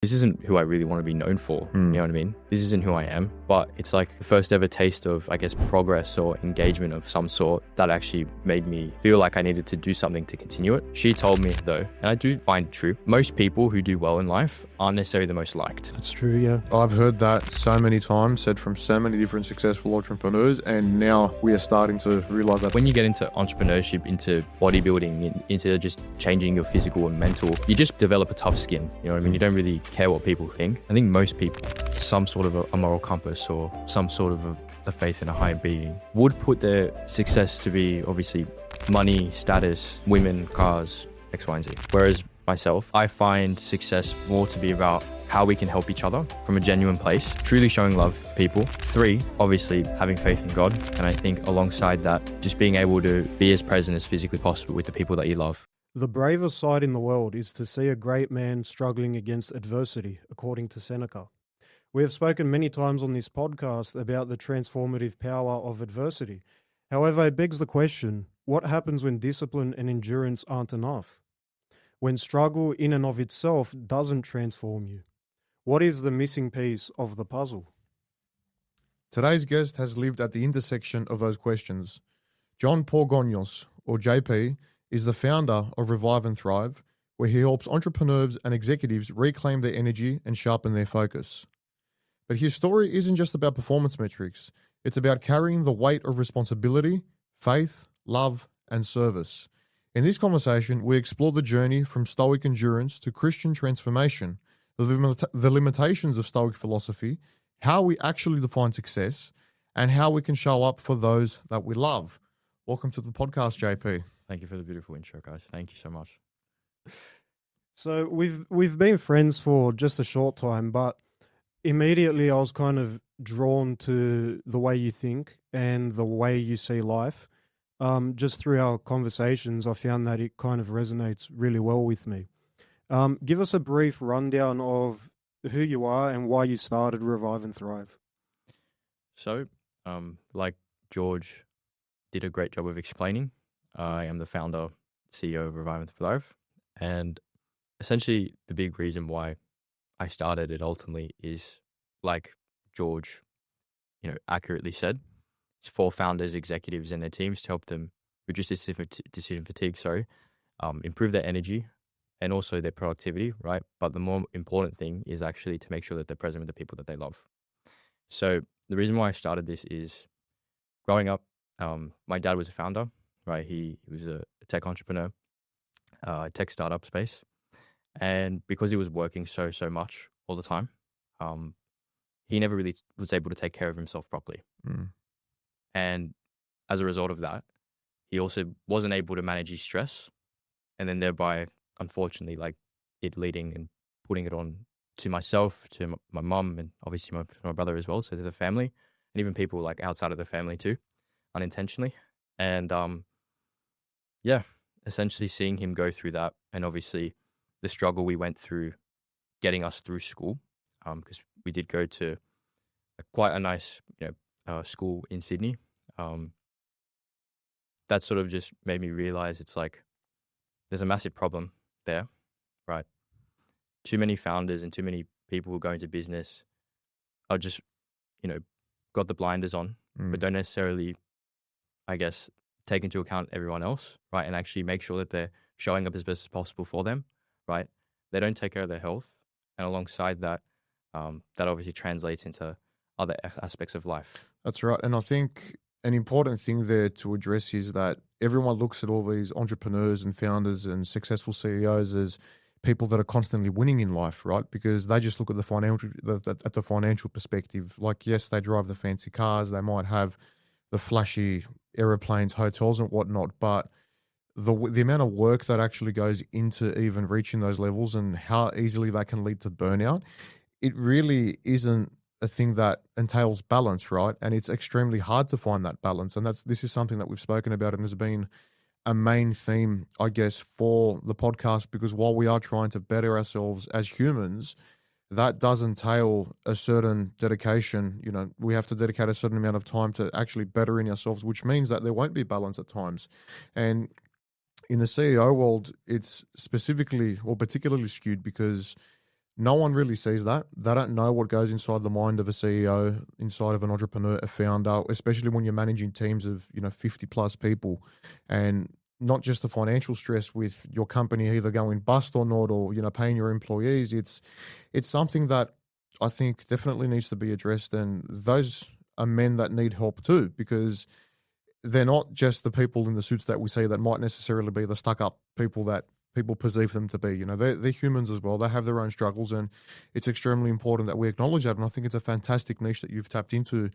this isn't who I really want to be known for. You know what I mean? This isn't who I am. But it's like the first ever taste of, I guess, progress or engagement of some sort that actually made me feel like I needed to do something to continue it. She told me, though, and I do find it true, most people who do well in life aren't necessarily the most liked. That's true, yeah. I've heard that so many times, said from so many different successful entrepreneurs, and now we are starting to realize that. When you get into entrepreneurship, into bodybuilding, into just changing your physical and mental, you just develop a tough skin. You know what I mean? You don't really care what people think. I think most people, some sort of a moral compass or some sort of a faith in a higher being, would put their success to be obviously money, status, women, cars, X, Y, and Z. Whereas myself, I find success more to be about how we can help each other from a genuine place, truly showing love to people. 3, obviously having faith in God. And I think alongside that, just being able to be as present as physically possible with the people that you love. The bravest sight in the world is to see a great man struggling against adversity, according to Seneca. We have spoken many times on this podcast about the transformative power of adversity. However, it begs the question, what happens when discipline and endurance aren't enough? When struggle in and of itself doesn't transform you? What is the missing piece of the puzzle? Today's guest has lived at the intersection of those questions. Jean-Paul Gonios, or JP, is the founder of Revive and Thrive, where he helps entrepreneurs and executives reclaim their energy and sharpen their focus. But his story isn't just about performance metrics. It's about carrying the weight of responsibility, faith, love, and service. In this conversation, we explore the journey from Stoic endurance to Christian transformation, the limitations of Stoic philosophy, how we actually define success, and how we can show up for those that we love. Welcome to the podcast, JP. Thank you for the beautiful intro, guys. Thank you so much. So we've been friends for just a short time, but immediately I was kind of drawn to the way you think and the way you see life. Just through our conversations, I found that it kind of resonates really well with me. Give us a brief rundown of who you are and why you started Revive and Thrive. So, like George did a great job of explaining, I am the founder, CEO of Revive and Thrive. And essentially the big reason why I started it ultimately is, like George, accurately said, it's for founders, executives, and their teams to help them reduce decision fatigue, improve their energy and also their productivity, right? But the more important thing is actually to make sure that they're present with the people that they love. So the reason why I started this is growing up, my dad was a founder, right? He was a tech entrepreneur, tech startup space. And because he was working so much all the time, he never really was able to take care of himself properly. And as a result of that, he also wasn't able to manage his stress, and then thereby, unfortunately, like it leading and putting it on to myself, to my mum, and obviously my brother as well, so to the family, and even people like outside of the family too, unintentionally. And essentially seeing him go through that, and obviously the struggle we went through getting us through school, because we did go to quite a nice, school in Sydney. That sort of just made me realize it's like there's a massive problem there, right? Too many founders and too many people who go into business are just, got the blinders on, but don't necessarily, I guess, take into account everyone else, right? And actually make sure that they're showing up as best as possible for them, right? They don't take care of their health. And alongside that, that obviously translates into other aspects of life. That's right. And I think an important thing there to address is that everyone looks at all these entrepreneurs and founders and successful CEOs as people that are constantly winning in life, right? Because they just look at the financial perspective. Like, yes, they drive the fancy cars, they might have the flashy aeroplanes, hotels and whatnot, but the amount of work that actually goes into even reaching those levels and how easily that can lead to burnout, it really isn't a thing that entails balance, right? And it's extremely hard to find that balance. And this is something that we've spoken about and has been a main theme, I guess, for the podcast, because while we are trying to better ourselves as humans, that does entail a certain dedication. We have to dedicate a certain amount of time to actually bettering ourselves, which means that there won't be balance at times. And in the CEO world, it's specifically or particularly skewed because No one really sees that. They don't know what goes inside the mind of a CEO, inside of an entrepreneur, a founder, especially when you're managing teams of 50 plus people, and not just the financial stress with your company either going bust or not, or paying your employees. It's something that I think definitely needs to be addressed, and those are men that need help too, because they're not just the people in the suits that we see that might necessarily be the stuck-up people that people perceive them to be. They're humans as well. They have their own struggles, and it's extremely important that we acknowledge that. And I think it's a fantastic niche that you've tapped into.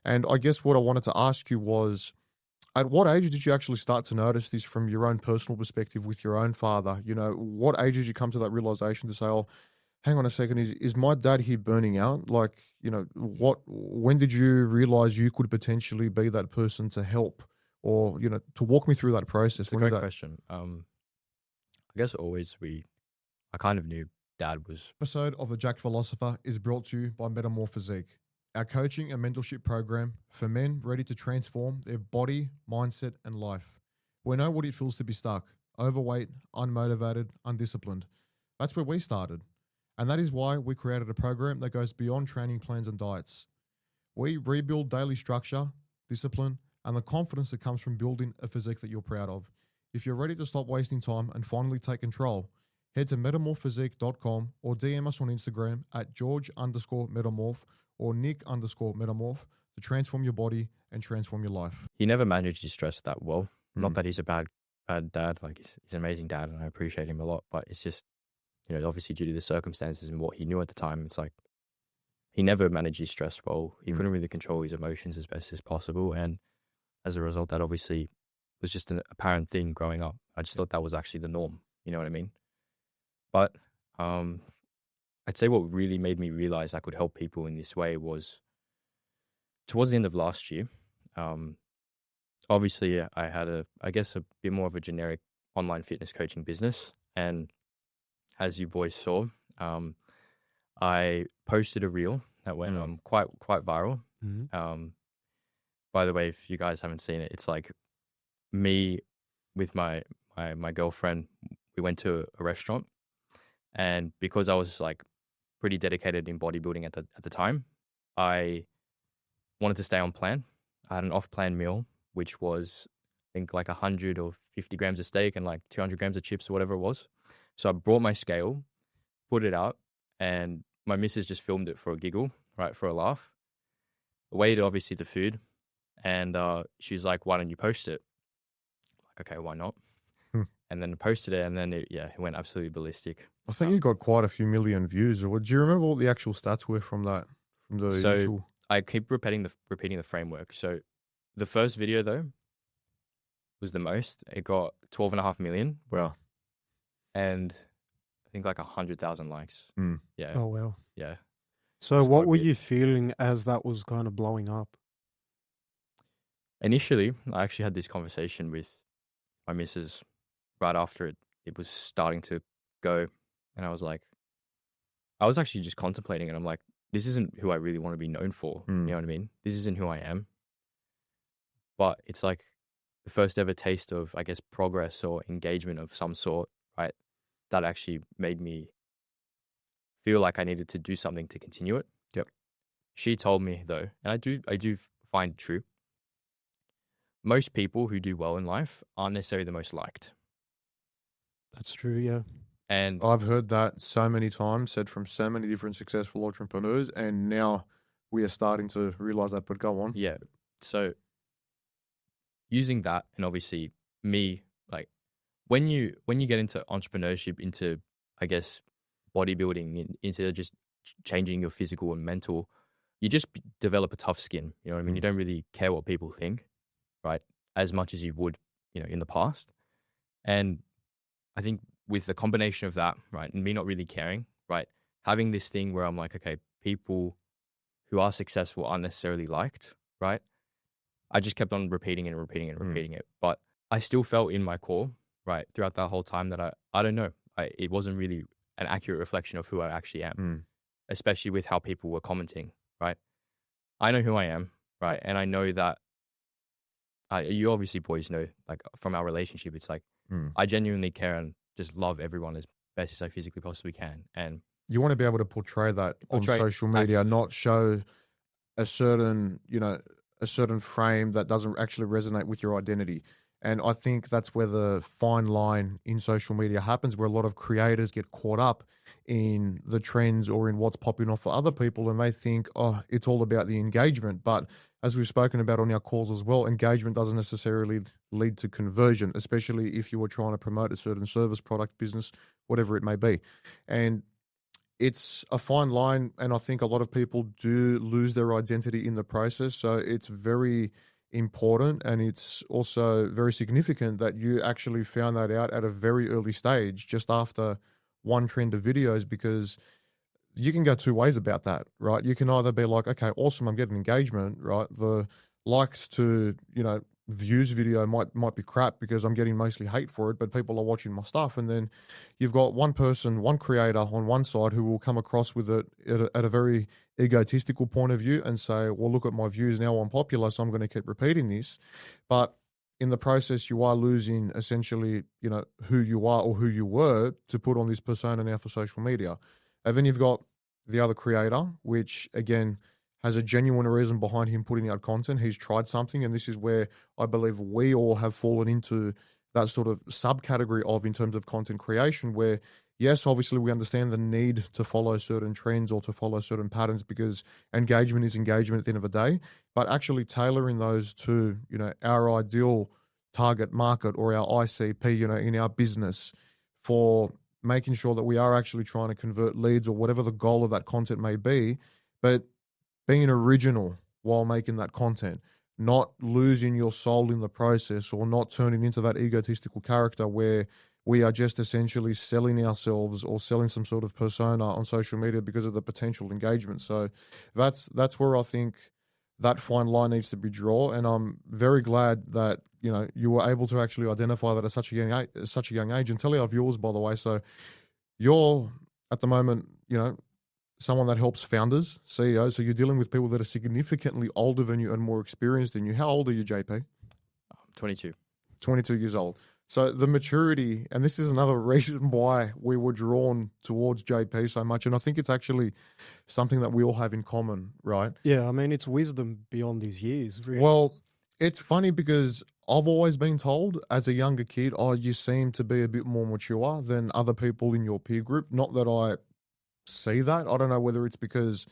And I guess what I wanted to ask you was, at what age did you actually start to notice this from your own personal perspective with your own father? What age did you come to that realization to say, oh, hang on a second, is my dad here burning out? Like, when did you realize you could potentially be that person to help, or, to walk me through that process? It's a great question. I guess I kind of knew Dad was. Episode of the Jacked Philosopher is brought to you by Metamorph Physique, our coaching and mentorship program for men ready to transform their body, mindset, and life. We know what it feels to be stuck, overweight, unmotivated, undisciplined. That's where we started. And that is why we created a program that goes beyond training plans and diets. We rebuild daily structure, discipline, and the confidence that comes from building a physique that you're proud of. If you're ready to stop wasting time and finally take control, head to metamorphphysique.com or DM us on Instagram at George_metamorph or Nick_metamorph to transform your body and transform your life. He never managed his stress that well. Not that he's a bad dad. Like, he's an amazing dad, and I appreciate him a lot. But it's just, obviously due to the circumstances and what he knew at the time, it's like he never managed his stress well. He couldn't really control his emotions as best as possible. And as a result, that obviously was just an apparent thing growing up. I just thought that was actually the norm. You know what I mean? But I'd say what really made me realize I could help people in this way was towards the end of last year. Obviously, I had a bit more of a generic online fitness coaching business. And as you boys saw, I posted a reel that went quite viral. By the way, if you guys haven't seen it, it's like me with my girlfriend. We went to a restaurant, and because I was like pretty dedicated in bodybuilding at the time, I wanted to stay on plan. I had an off-plan meal, which was I think like 100 or 50 grams of steak and like 200 grams of chips or whatever it was. So I brought my scale, put it out, and my missus just filmed it for a giggle, right, for a laugh. Weighed obviously the food, and she was like, "Why don't you post it?" Like, okay, why not? And then posted it, and then it went absolutely ballistic. I think you got quite a few million views. Or do you remember what the actual stats were from that? So I keep repeating the framework. So the first video though was the most. It got 12.5 million. Wow. And I think like 100,000 likes. Yeah. Oh, wow. Yeah. So what were you feeling as that was kind of blowing up? Initially, I actually had this conversation with my missus right after it was starting to go. And I was actually just contemplating, and I'm like, this isn't who I really want to be known for. You know what I mean? This isn't who I am. But it's like the first ever taste of, I guess, progress or engagement of some sort, right? That actually made me feel like I needed to do something to continue it. Yep. She told me though, and I do find it true, most people who do well in life aren't necessarily the most liked. That's true, yeah. And I've heard that so many times, said from so many different successful entrepreneurs, and now we are starting to realize that, but go on. Yeah. So using that, and obviously me, like when you get into entrepreneurship, into, I guess, bodybuilding, into just changing your physical and mental, you just develop a tough skin. You know what I mean? You don't really care what people think, right? As much as you would, in the past. And I think with the combination of that, right, and me not really caring, right, having this thing where I'm like, okay, people who are successful aren't necessarily liked, right? I just kept on repeating it. But I still felt in my core, right, throughout that whole time that I don't know, it wasn't really an accurate reflection of who I actually am, especially with how people were commenting, right? I know who I am, right? And I know that you obviously boys know, like from our relationship, it's like I genuinely care and just love everyone as best as I physically possibly can. And you want to be able to portray that on Portray social media, not show a certain, a certain frame that doesn't actually resonate with your identity. And I think that's where the fine line in social media happens, where a lot of creators get caught up in the trends or in what's popping off for other people, and they think, oh, it's all about the engagement. But as we've spoken about on our calls as well, engagement doesn't necessarily lead to conversion, especially if you were trying to promote a certain service, product, business, whatever it may be. And it's a fine line, and I think a lot of people do lose their identity in the process. So it's very important, and it's also very significant that you actually found that out at a very early stage, just after one trend of videos, because you can go two ways about that, right? You can either be like, okay, awesome, I'm getting engagement, right? The likes to, views video might be crap because I'm getting mostly hate for it, but people are watching my stuff. And then you've got one person, one creator on one side who will come across with it at a very egotistical point of view and say, well, look at my views, now I'm popular, so I'm going to keep repeating this. But in the process, you are losing essentially, who you are or who you were to put on this persona now for social media. And then you've got the other creator, which again has a genuine reason behind him putting out content. He's tried something, and this is where I believe we all have fallen into that sort of subcategory of in terms of content creation, where yes, obviously we understand the need to follow certain trends or to follow certain patterns because engagement is engagement at the end of the day, but actually tailoring those to, our ideal target market or our ICP, in our business, for making sure that we are actually trying to convert leads or whatever the goal of that content may be, but being original while making that content, not losing your soul in the process or not turning into that egotistical character where we are just essentially selling ourselves or selling some sort of persona on social media because of the potential engagement. So that's where I think that fine line needs to be drawn. And I'm very glad that, you were able to actually identify that at such a young age. And tell our viewers, by the way, so you're at the moment, someone that helps founders, CEOs. So you're dealing with people that are significantly older than you and more experienced than you. How old are you, JP? I'm 22. 22 years old. So the maturity, and this is another reason why we were drawn towards JP so much. And I think it's actually something that we all have in common, right? Yeah, I mean, it's wisdom beyond these years. Really. Well, it's funny because I've always been told as a younger kid, oh, you seem to be a bit more mature than other people in your peer group. Not that I see that. I don't know whether it's because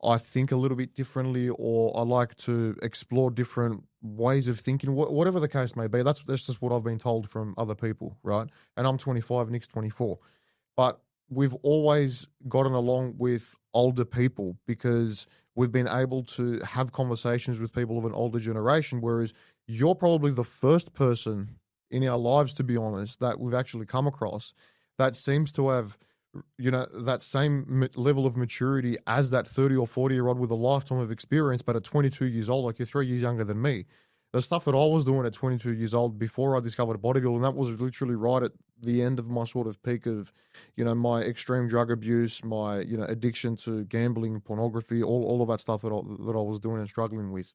I think a little bit differently or I like to explore different ways of thinking, whatever the case may be. That's just what I've been told from other people, right? And I'm 25, Nick's 24. But we've always gotten along with older people because we've been able to have conversations with people of an older generation, whereas you're probably the first person in our lives, to be honest, that we've actually come across that seems to have that same level of maturity as that 30 or 40-year-old with a lifetime of experience, but at 22 years old, like you're 3 years younger than me. The stuff that I was doing at 22 years old before I discovered bodybuilding, that was literally right at the end of my sort of peak of, my extreme drug abuse, my, addiction to gambling, pornography, all of that stuff that I was doing and struggling with.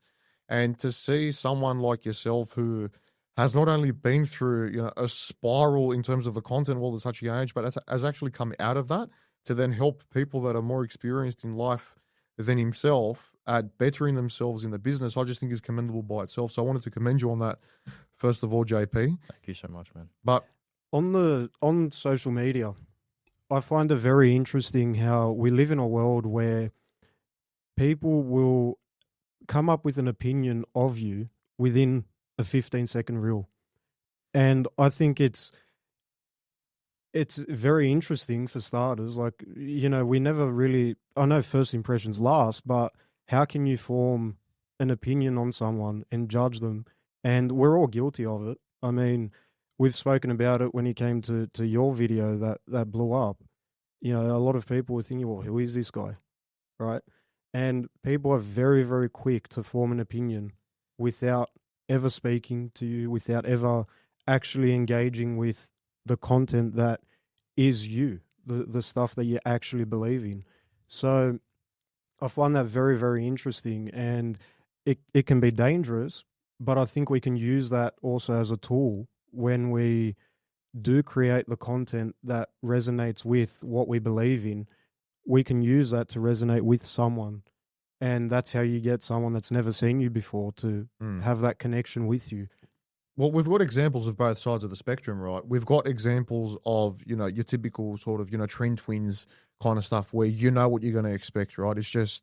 And to see someone like yourself who has not only been through, a spiral in terms of the content world at such a young age, but has actually come out of that to then help people that are more experienced in life than himself at bettering themselves in the business, I just think is commendable by itself. So I wanted to commend you on that, first of all, JP. Thank you so much, man. But on social media, I find it very interesting how we live in a world where people will come up with an opinion of you within a 15-second reel. And I think it's very interesting for starters. Like, we never really, I know first impressions last, but how can you form an opinion on someone and judge them? And we're all guilty of it. I mean, we've spoken about it when it came to your video that blew up. A lot of people were thinking, well, who is this guy? Right? And people are very, very quick to form an opinion without ever speaking to you, without ever actually engaging with the content that is you, the stuff that you actually believe in. So I find that very, very interesting, and it can be dangerous, but I think we can use that also as a tool when we do create the content that resonates with what we believe in, we can use that to resonate with someone. And that's how you get someone that's never seen you before to have that connection with you. Well, we've got examples of both sides of the spectrum, right? We've got examples of, your typical sort of, trend twins kind of stuff where you know what you're going to expect, right? It's just,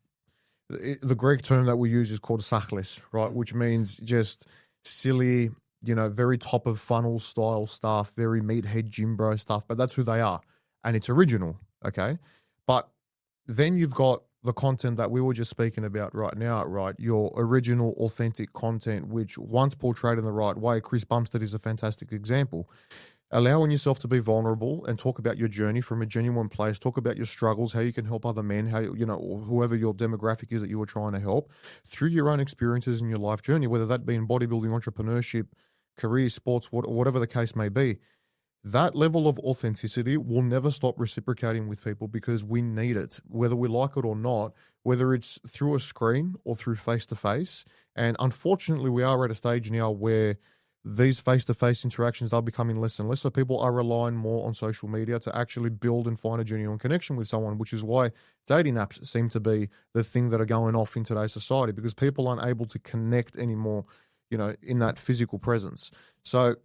the Greek term that we use is called sachlis, right? Which means just silly, very top of funnel style stuff, very meathead gym bro stuff, but that's who they are. And it's original, okay? But then you've got the content that we were just speaking about right now, right? Your original, authentic content, which once portrayed in the right way, Chris Bumstead is a fantastic example. Allowing yourself to be vulnerable and talk about your journey from a genuine place, talk about your struggles, how you can help other men, how, or whoever your demographic is that you were trying to help through your own experiences in your life journey, whether that be in bodybuilding, entrepreneurship, career, sports, whatever the case may be. That level of authenticity will never stop reciprocating with people because we need it, whether we like it or not, whether it's through a screen or through face-to-face. And unfortunately, we are at a stage now where these face-to-face interactions are becoming less and less. So people are relying more on social media to actually build and find a genuine connection with someone, which is why dating apps seem to be the thing that are going off in today's society because people aren't able to connect anymore, in that physical presence. So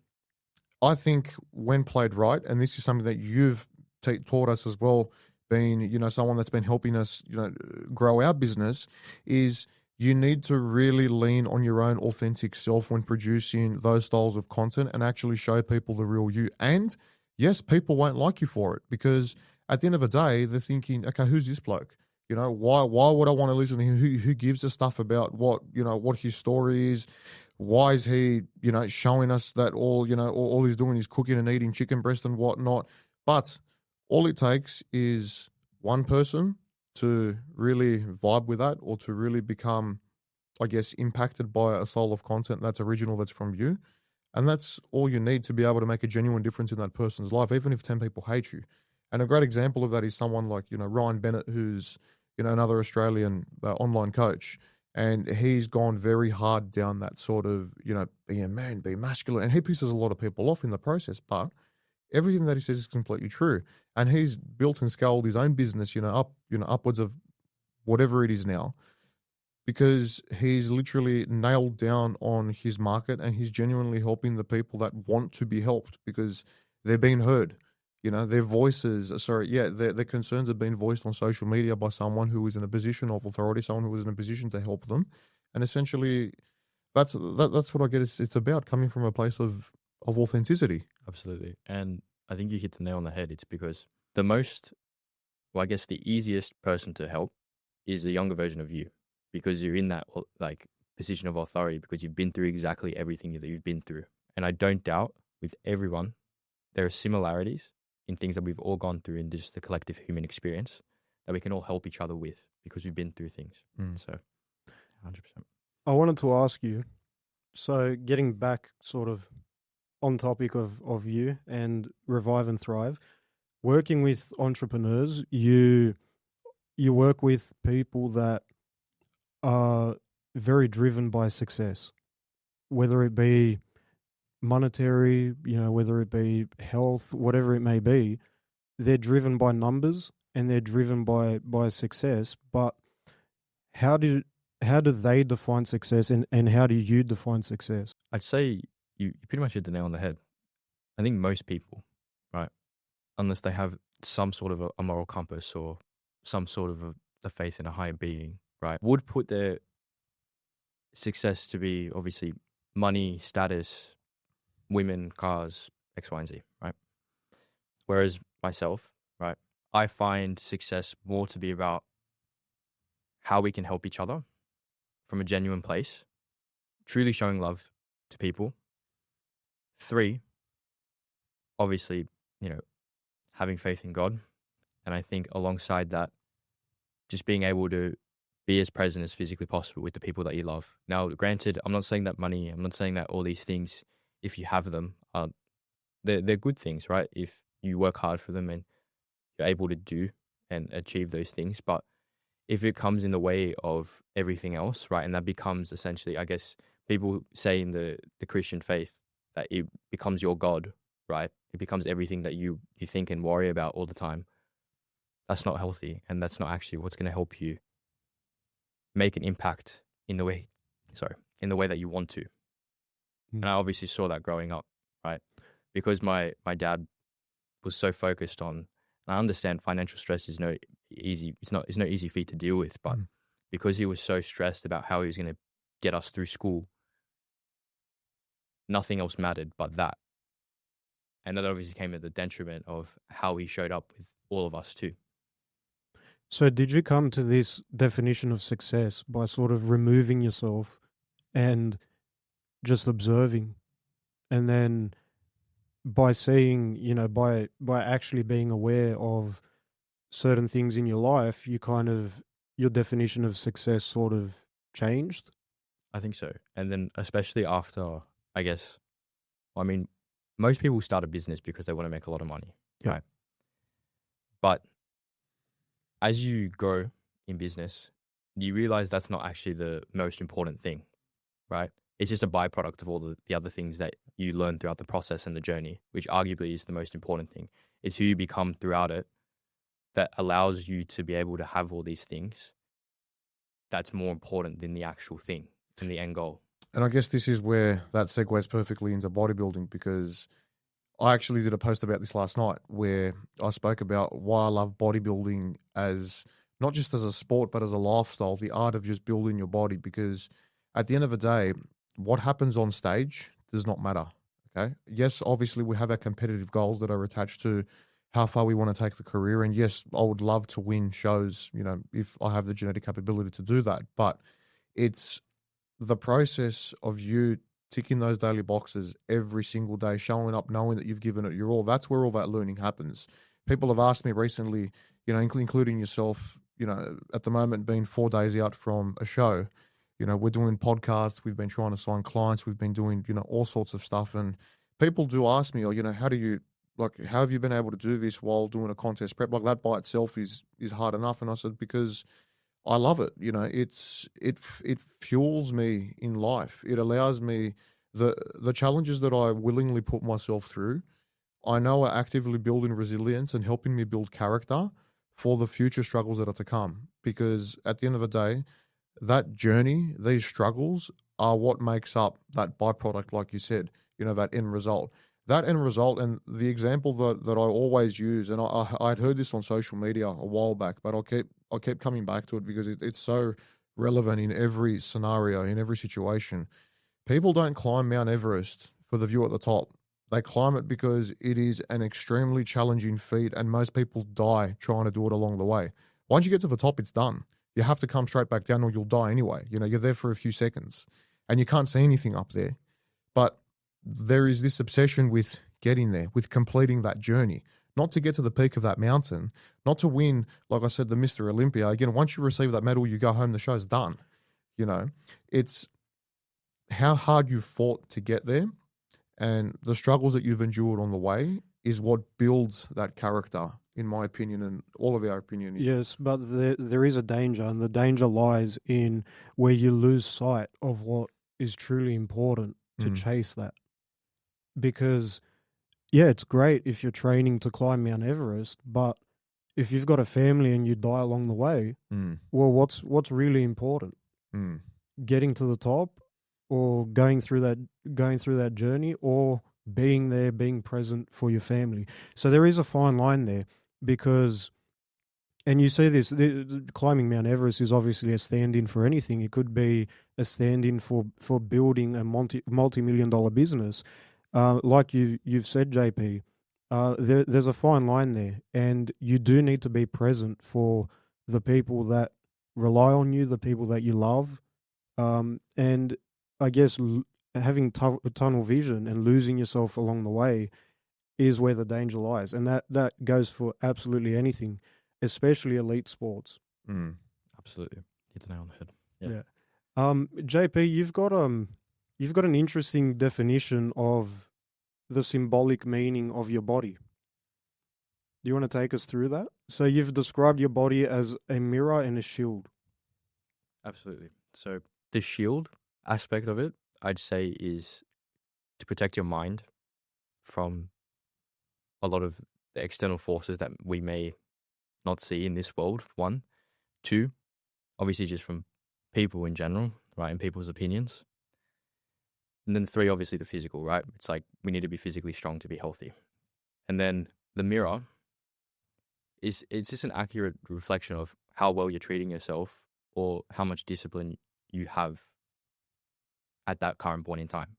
I think when played right, and this is something that you've taught us as well, being, someone that's been helping us, grow our business, is you need to really lean on your own authentic self when producing those styles of content and actually show people the real you. And yes, people won't like you for it because at the end of the day, they're thinking, okay, who's this bloke? Why would I want to listen to him? Who gives a stuff about what his story is? Why is he, showing us that all he's doing is cooking and eating chicken breast and whatnot? But all it takes is one person to really vibe with that or to really become, I guess, impacted by a style of content that's original, that's from you. And that's all you need to be able to make a genuine difference in that person's life, even if 10 people hate you. And a great example of that is someone like, Ryan Bennett, who's, another Australian online coach. And he's gone very hard down that sort of, be a man, be masculine. And he pisses a lot of people off in the process. But everything that he says is completely true. And he's built and scaled his own business, upwards of whatever it is now. Because he's literally nailed down on his market and he's genuinely helping the people that want to be helped because they're being heard. Their voices, their concerns are being voiced on social media by someone who is in a position of authority, someone who is in a position to help them. And essentially, that's what I get. It's about coming from a place of authenticity. Absolutely. And I think you hit the nail on the head. It's because the easiest person to help is a younger version of you because you're in that position of authority because you've been through exactly everything that you've been through. And I don't doubt with everyone, there are similarities in things that we've all gone through in just the collective human experience that we can all help each other with because we've been through things. So 100%. I wanted to ask you, so getting back sort of on topic of you and Revive and Thrive, working with entrepreneurs, you work with people that are very driven by success, whether it be monetary, whether it be health, whatever it may be. They're driven by numbers and they're driven by success. But how do they define success and how do you define success? I'd say you pretty much hit the nail on the head. I think most people, right, unless they have some sort of a moral compass or some sort of a faith in a higher being, right, would put their success to be obviously money, status, women, cars, X, Y, and Z, right? Whereas myself, right, I find success more to be about how we can help each other from a genuine place, truly showing love to people. 3, obviously, having faith in God. And I think alongside that, just being able to be as present as physically possible with the people that you love. Now, granted, I'm not saying that money, I'm not saying that all these things, if you have them, they're good things, right? If you work hard for them and you're able to do and achieve those things. But if it comes in the way of everything else, right, and that becomes essentially, I guess, people say in the Christian faith that it becomes your God, right? It becomes everything that you think and worry about all the time. that's not healthy, and that's not actually what's going to help you make an impact in the way that you want to. And I obviously saw that growing up, right? Because my dad was so focused on, and I understand financial stress is no easy feat to deal with, but because he was so stressed about how he was going to get us through school, nothing else mattered but that. And that obviously came at the detriment of how he showed up with all of us too. So did you come to this definition of success by sort of removing yourself and just observing, and then by seeing, by actually being aware of certain things in your life, your definition of success sort of changed? I think so. And then especially after, I guess, most people start a business because they want to make a lot of money, right? But as you grow in business, you realize that's not actually the most important thing, right? It's just a byproduct of all the other things that you learn throughout the process and the journey, which arguably is the most important thing. It's who you become throughout it that allows you to be able to have all these things. That's more important than the actual thing, than the end goal. And I guess this is where that segues perfectly into bodybuilding, because I actually did a post about this last night where I spoke about why I love bodybuilding as not just as a sport, but as a lifestyle, the art of just building your body. Because at the end of the day, what happens on stage does not matter. Okay. Yes, obviously we have our competitive goals that are attached to how far we want to take the career. And yes, I would love to win shows, if I have the genetic capability to do that. But it's the process of you ticking those daily boxes every single day, showing up, knowing that you've given it your all. That's where all that learning happens. People have asked me recently, including yourself, at the moment being 4 days out from a show, we're doing podcasts, we've been trying to sign clients, we've been doing, all sorts of stuff. And people do ask me, how have you been able to do this while doing a contest prep? Like that by itself is hard enough. And I said, because I love it. It fuels me in life. It allows me the challenges that I willingly put myself through, I know are actively building resilience and helping me build character for the future struggles that are to come. Because at the end of the day, that journey, these struggles are what makes up that byproduct, like you said, that end result. That end result, and the example that I always use, and I'd heard this on social media a while back, but I keep coming back to it because it's so relevant in every scenario, in every situation. People don't climb Mount Everest for the view at the top. They climb it because it is an extremely challenging feat, and most people die trying to do it along the way. Once you get to the top, it's done. You have to come straight back down or you'll die anyway. You're there for a few seconds and you can't see anything up there. But there is this obsession with getting there, with completing that journey, not to get to the peak of that mountain, not to win, like I said, the Mr. Olympia. Again, once you receive that medal, you go home, the show's done. It's how hard you fought to get there and the struggles that you've endured on the way is what builds that character, in my opinion, and all of our opinion. Yes, but there is a danger, and the danger lies in where you lose sight of what is truly important to chase that. Because, yeah, it's great if you're training to climb Mount Everest, but if you've got a family and you die along the way, well, what's really important? Getting to the top, or going through that journey, or being there, being present for your family. So there is a fine line there, because, and you see this, climbing Mount Everest is obviously a stand-in for anything. It could be a stand-in for building a multi-million-dollar business. Like you've said, JP, there's a fine line there, and you do need to be present for the people that rely on you, the people that you love, and I guess having tunnel vision and losing yourself along the way is where the danger lies, and that goes for absolutely anything, especially elite sports. Absolutely, hit the nail on the head. Yeah. JP, you've got an interesting definition of the symbolic meaning of your body. Do you want to take us through that? So you've described your body as a mirror and a shield. Absolutely. So the shield aspect of it, I'd say, is to protect your mind from a lot of the external forces that we may not see in this world, one. Two, obviously just from people in general, right, and people's opinions. And then three, obviously the physical, right? It's like we need to be physically strong to be healthy. And then the mirror it's just an accurate reflection of how well you're treating yourself or how much discipline you have at that current point in time.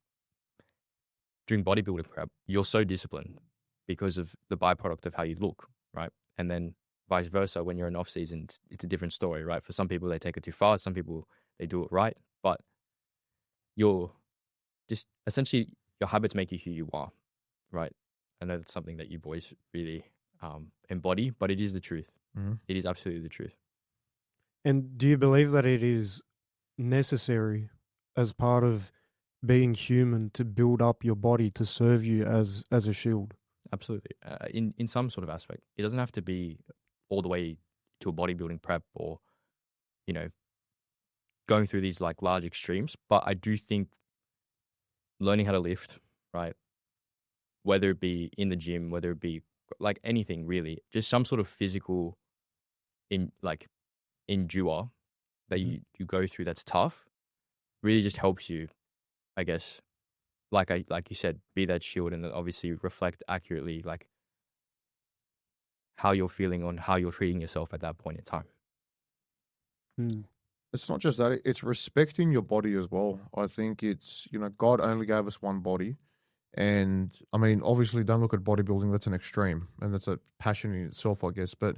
During bodybuilding prep, you're so disciplined because of the byproduct of how you look, right? And then vice versa, when you're in off season, it's a different story, right? For some people, they take it too far. Some people, they do it right. But you're just essentially, your habits make you who you are, right? I know that's something that you boys really embody, but it is the truth. Mm-hmm. It is absolutely the truth. And do you believe that it is necessary as part of being human to build up your body to serve you as a shield? Absolutely. In some sort of aspect. It doesn't have to be all the way to a bodybuilding prep or, you know, going through these like large extremes. But I do think learning how to lift, right? Whether it be in the gym, whether it be like anything really, just some sort of physical endure that you go through that's tough, really just helps you, I guess, like you said, be that shield and obviously reflect accurately like how you're feeling on how you're treating yourself at that point in time. It's not just that, it's respecting your body as well. I think it's, God only gave us one body. And I mean, obviously, don't look at bodybuilding. That's an extreme, and that's a passion in itself, I guess. But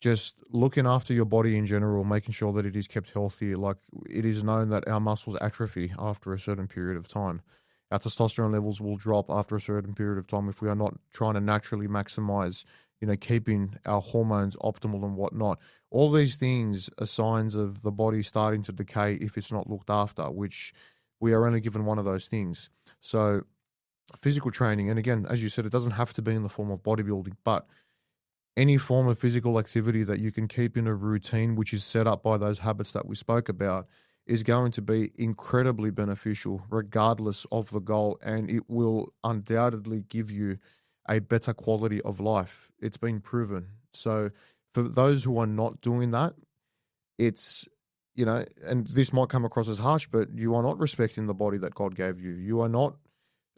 just looking after your body in general, making sure that it is kept healthy. Like, it is known that our muscles atrophy after a certain period of time. Our testosterone levels will drop after a certain period of time if we are not trying to naturally maximize, keeping our hormones optimal and whatnot. All these things are signs of the body starting to decay if it's not looked after, which we are only given one of those things. So physical training, and again, as you said, it doesn't have to be in the form of bodybuilding, but any form of physical activity that you can keep in a routine, which is set up by those habits that we spoke about, is going to be incredibly beneficial regardless of the goal, and it will undoubtedly give you a better quality of life. It's been proven. So for those who are not doing that, it's, and this might come across as harsh, but you are not respecting the body that God gave you. You are not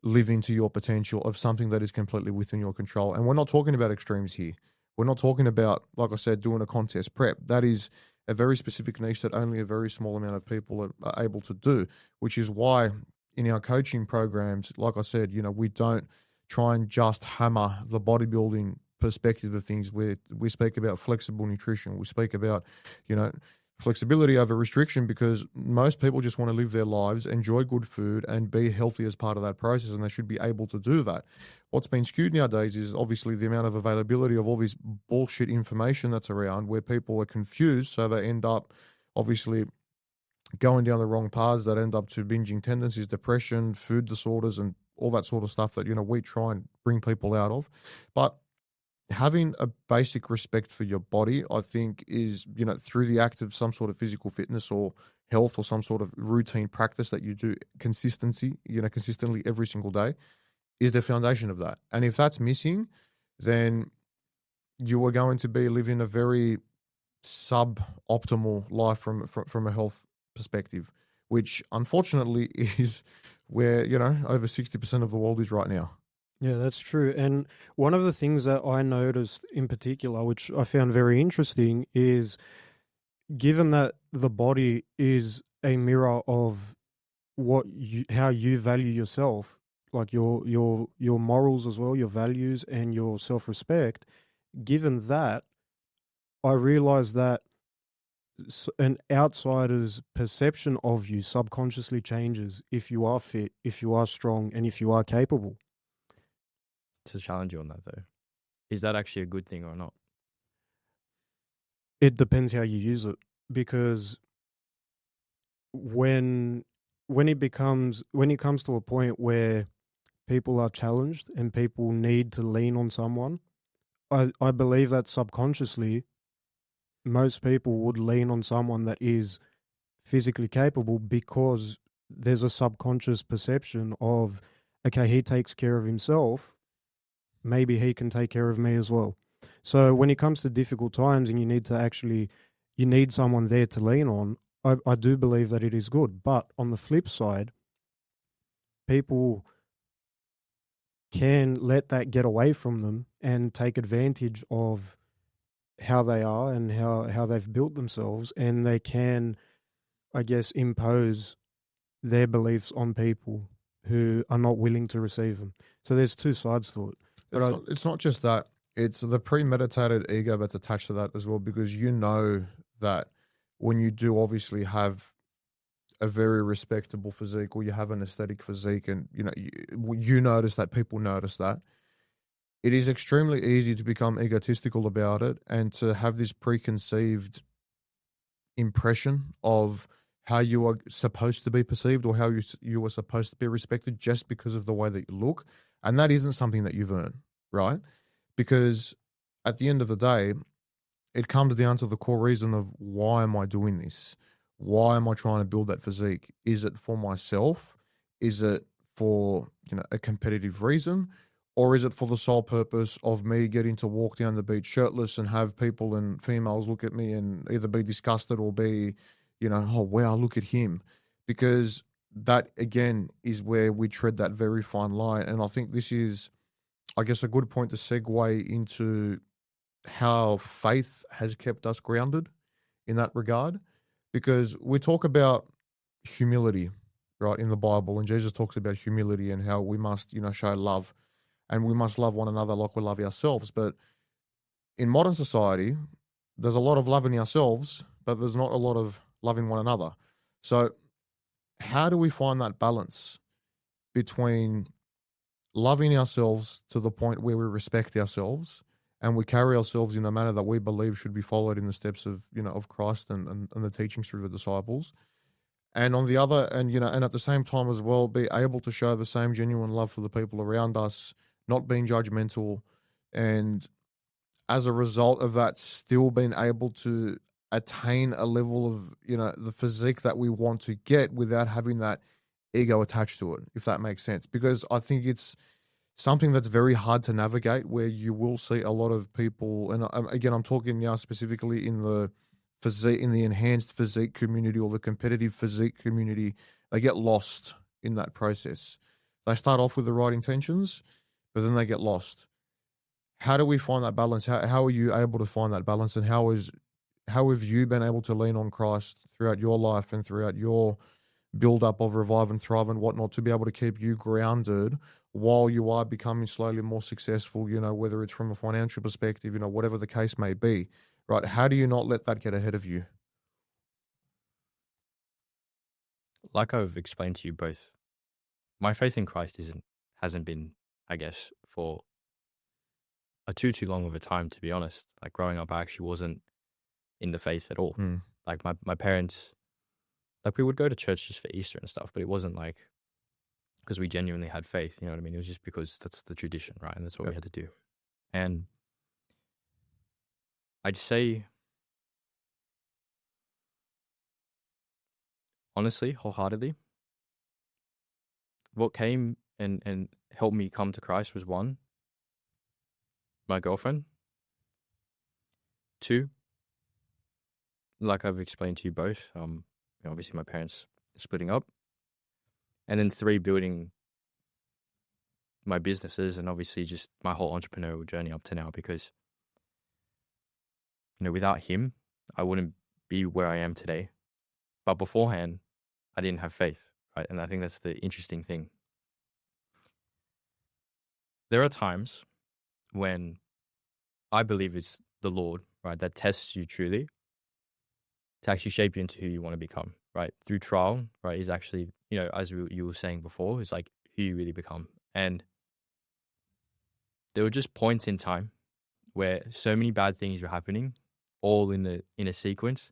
living to your potential of something that is completely within your control. And we're not talking about extremes here. We're not talking about, like I said, doing a contest prep. That is a very specific niche that only a very small amount of people are able to do, which is why in our coaching programs, like I said, we don't try and just hammer the bodybuilding perspective of things. We speak about flexible nutrition. We speak about, flexibility over restriction, because most people just want to live their lives, enjoy good food, and be healthy as part of that process, and they should be able to do that. What's been skewed nowadays is obviously the amount of availability of all this bullshit information that's around, where people are confused, so they end up obviously going down the wrong paths that end up to binging tendencies, depression, food disorders, and all that sort of stuff that, we try and bring people out of. But having a basic respect for your body, I think, is, through the act of some sort of physical fitness or health or some sort of routine practice that you do consistently every single day, is the foundation of that. And if that's missing, then you are going to be living a very suboptimal life from a health perspective, which unfortunately is where, over 60% of the world is right now. Yeah, that's true. And one of the things that I noticed in particular, which I found very interesting, is given that the body is a mirror of how you value yourself, like your morals as well, your values and your self-respect. Given that, I realized that an outsider's perception of you subconsciously changes if you are fit, if you are strong, and if you are capable. To challenge you on that though, is that actually a good thing or not? It depends how you use it, because when it comes to a point where people are challenged and people need to lean on someone, I believe that subconsciously most people would lean on someone that is physically capable, because there's a subconscious perception of, okay, he takes care of himself, maybe he can take care of me as well. So when it comes to difficult times and you need someone there to lean on, I do believe that it is good. But on the flip side, people can let that get away from them and take advantage of how they are and how they've built themselves, and they can, I guess, impose their beliefs on people who are not willing to receive them. So there's two sides to it. But It's not just that. It's the premeditated ego that's attached to that as well, because you know that when you do obviously have a very respectable physique, or you have an aesthetic physique, and you notice that people notice that, it is extremely easy to become egotistical about it and to have this preconceived impression of how you are supposed to be perceived, or how you are supposed to be respected, just because of the way that you look. And that isn't something that you've earned, right? Because at the end of the day, it comes down to the core reason of, why am I doing this? Why am I trying to build that physique? Is it for myself? Is it for a competitive reason? Or is it for the sole purpose of me getting to walk down the beach shirtless and have people and females look at me and either be disgusted or be, oh, wow, look at him? Because that, again, is where we tread that very fine line. And I think this is, I guess, a good point to segue into how faith has kept us grounded in that regard. Because we talk about humility, right, in the Bible, and Jesus talks about humility and how we must, show love, and we must love one another like we love ourselves. But in modern society, there's a lot of loving ourselves, but there's not a lot of loving one another. So how do we find that balance between loving ourselves to the point where we respect ourselves and we carry ourselves in a manner that we believe should be followed in the steps of, of Christ and the teachings through the disciples, and on the other, and at the same time as well, be able to show the same genuine love for the people around us, not being judgmental, and as a result of that, still being able to attain a level of, the physique that we want to get without having that ego attached to it, if that makes sense. Because I think it's something that's very hard to navigate, where you will see a lot of people, and again, I'm talking now specifically in the physique, in the enhanced physique community or the competitive physique community. They get lost in that process. They start off with the right intentions, but then they get lost. How do we find that balance? How are you able to find that balance, and how have you been able to lean on Christ throughout your life and throughout your build up of Revive and Thrive and whatnot, to be able to keep you grounded while you are becoming slowly more successful, whether it's from a financial perspective, whatever the case may be, right? How do you not let that get ahead of you? Like I've explained to you both, my faith in Christ hasn't been, I guess, for a too long of a time, to be honest. Like growing up, I actually wasn't in the faith at all. Like my parents, like we would go to church just for Easter and stuff, but it wasn't like because we genuinely had faith, you know what I mean? It was just because that's the tradition, right? And that's what we had to do. And I'd say, honestly, wholeheartedly, what came and helped me come to Christ was, one, my girlfriend. Two, like I've explained to you both, obviously my parents splitting up. And then three, building my businesses and obviously just my whole entrepreneurial journey up to now, because, without him, I wouldn't be where I am today. But beforehand, I didn't have faith, right? And I think that's the interesting thing. There are times when I believe it's the Lord, right, that tests you truly to actually shape you into who you want to become, right? Through trial, right, is actually, as you were saying before, is like who you really become. And there were just points in time where so many bad things were happening, all in a sequence.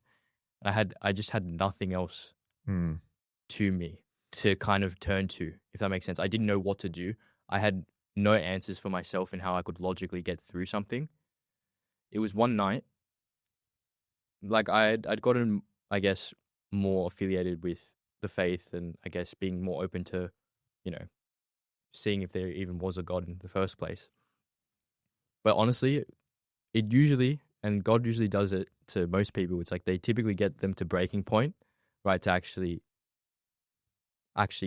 I just had nothing else to me to kind of turn to, if that makes sense. I didn't know what to do. I had no answers for myself in how I could logically get through something. It was one night, like I'd gotten, I guess, more affiliated with the faith, and I guess being more open to, seeing if there even was a God in the first place. But honestly, it usually, and God usually does it to most people, it's like they typically get them to breaking point, right, to actually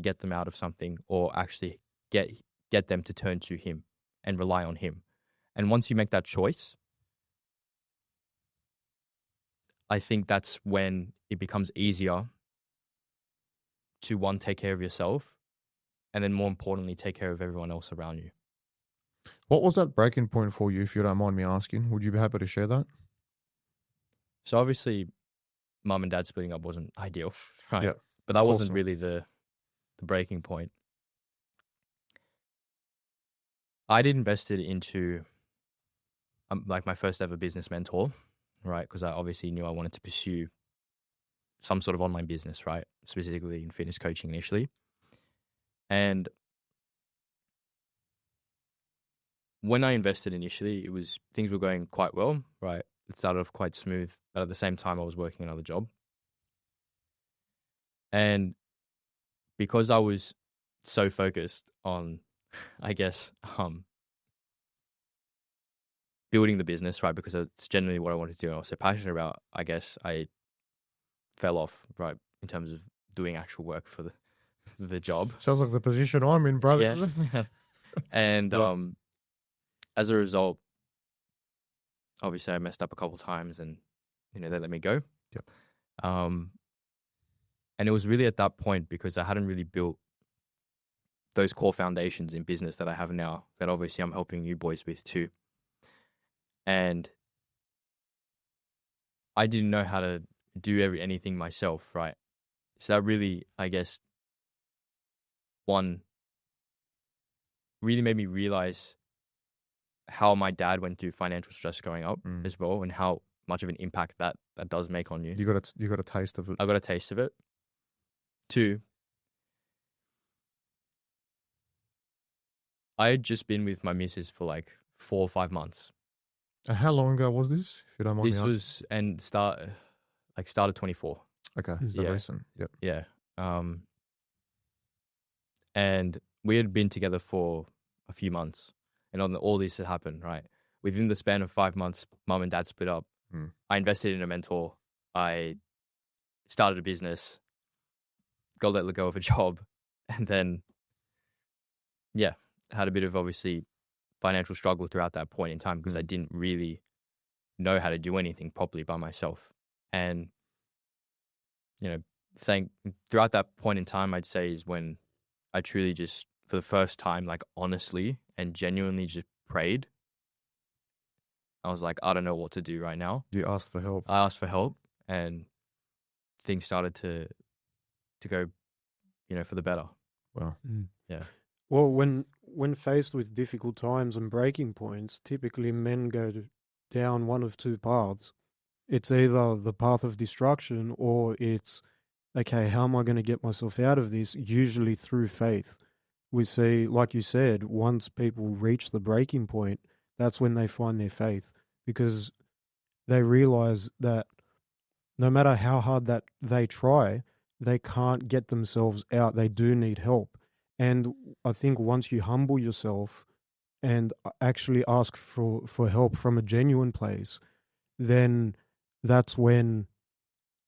get them out of something, or actually get them to turn to him and rely on him. And once you make that choice, I think that's when it becomes easier to, one, take care of yourself, and then more importantly, take care of everyone else around you. What was that breaking point for you, if you don't mind me asking? Would you be happy to share that? So obviously, mum and dad splitting up wasn't ideal, right? Yeah, but that of course wasn't not. really the breaking point. I'd invested into like my first ever business mentor, right? Because I obviously knew I wanted to pursue some sort of online business, right? Specifically in fitness coaching initially. And when I invested initially, things were going quite well, right? It started off quite smooth, but at the same time, I was working another job. And because I was so focused on, I guess, building the business, right? Because it's generally what I wanted to do and I was so passionate about, I guess I fell off, right, in terms of doing actual work for the job. Sounds like the position I'm in, brother. Yeah. And Yeah. as a result, obviously I messed up a couple of times and, they let me go. Yep. And it was really at that point, because I hadn't really built those core foundations in business that I have now, that obviously I'm helping you boys with too. And I didn't know how to do anything myself, right? So that really, I guess, one, really made me realize how my dad went through financial stress growing up as well, and how much of an impact that does make on you. You got a taste of it. I got a taste of it. 2, I had just been with my missus for like 4 or 5 months. And how long ago was this, if you don't mind me asking? This was started 24. Okay, so Yeah. recent. Yep. Yeah. And we had been together for a few months, and all this had happened, right? Within the span of 5 months, mum and dad split up. I invested in a mentor. I started a business, got let go of a job, and then, had a bit of, obviously, financial struggle throughout that point in time, because I didn't really know how to do anything properly by myself. And, throughout that point in time, I'd say, is when I truly just, for the first time, like honestly and genuinely just prayed. I was like, I don't know what to do right now. You asked for help. I asked for help, and things started to go, for the better. Wow. Yeah. Well, when faced with difficult times and breaking points, typically men go down one of two paths. It's either the path of destruction, or it's, okay, how am I going to get myself out of this? Usually through faith. We see, like you said, once people reach the breaking point, that's when they find their faith, because they realize that no matter how hard that they try, they can't get themselves out. They do need help. And I think once you humble yourself and actually ask for help from a genuine place, then that's when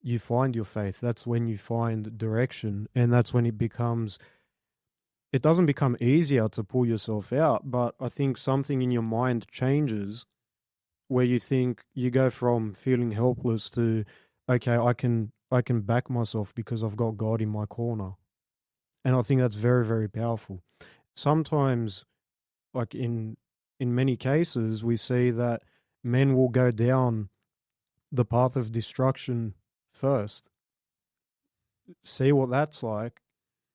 you find your faith. That's when you find direction. And that's when it doesn't become easier to pull yourself out, but I think something in your mind changes, where you think you go from feeling helpless to, okay, I can back myself because I've got God in my corner. And I think that's very, very powerful. Sometimes, like in many cases, we see that men will go down the path of destruction first, see what that's like,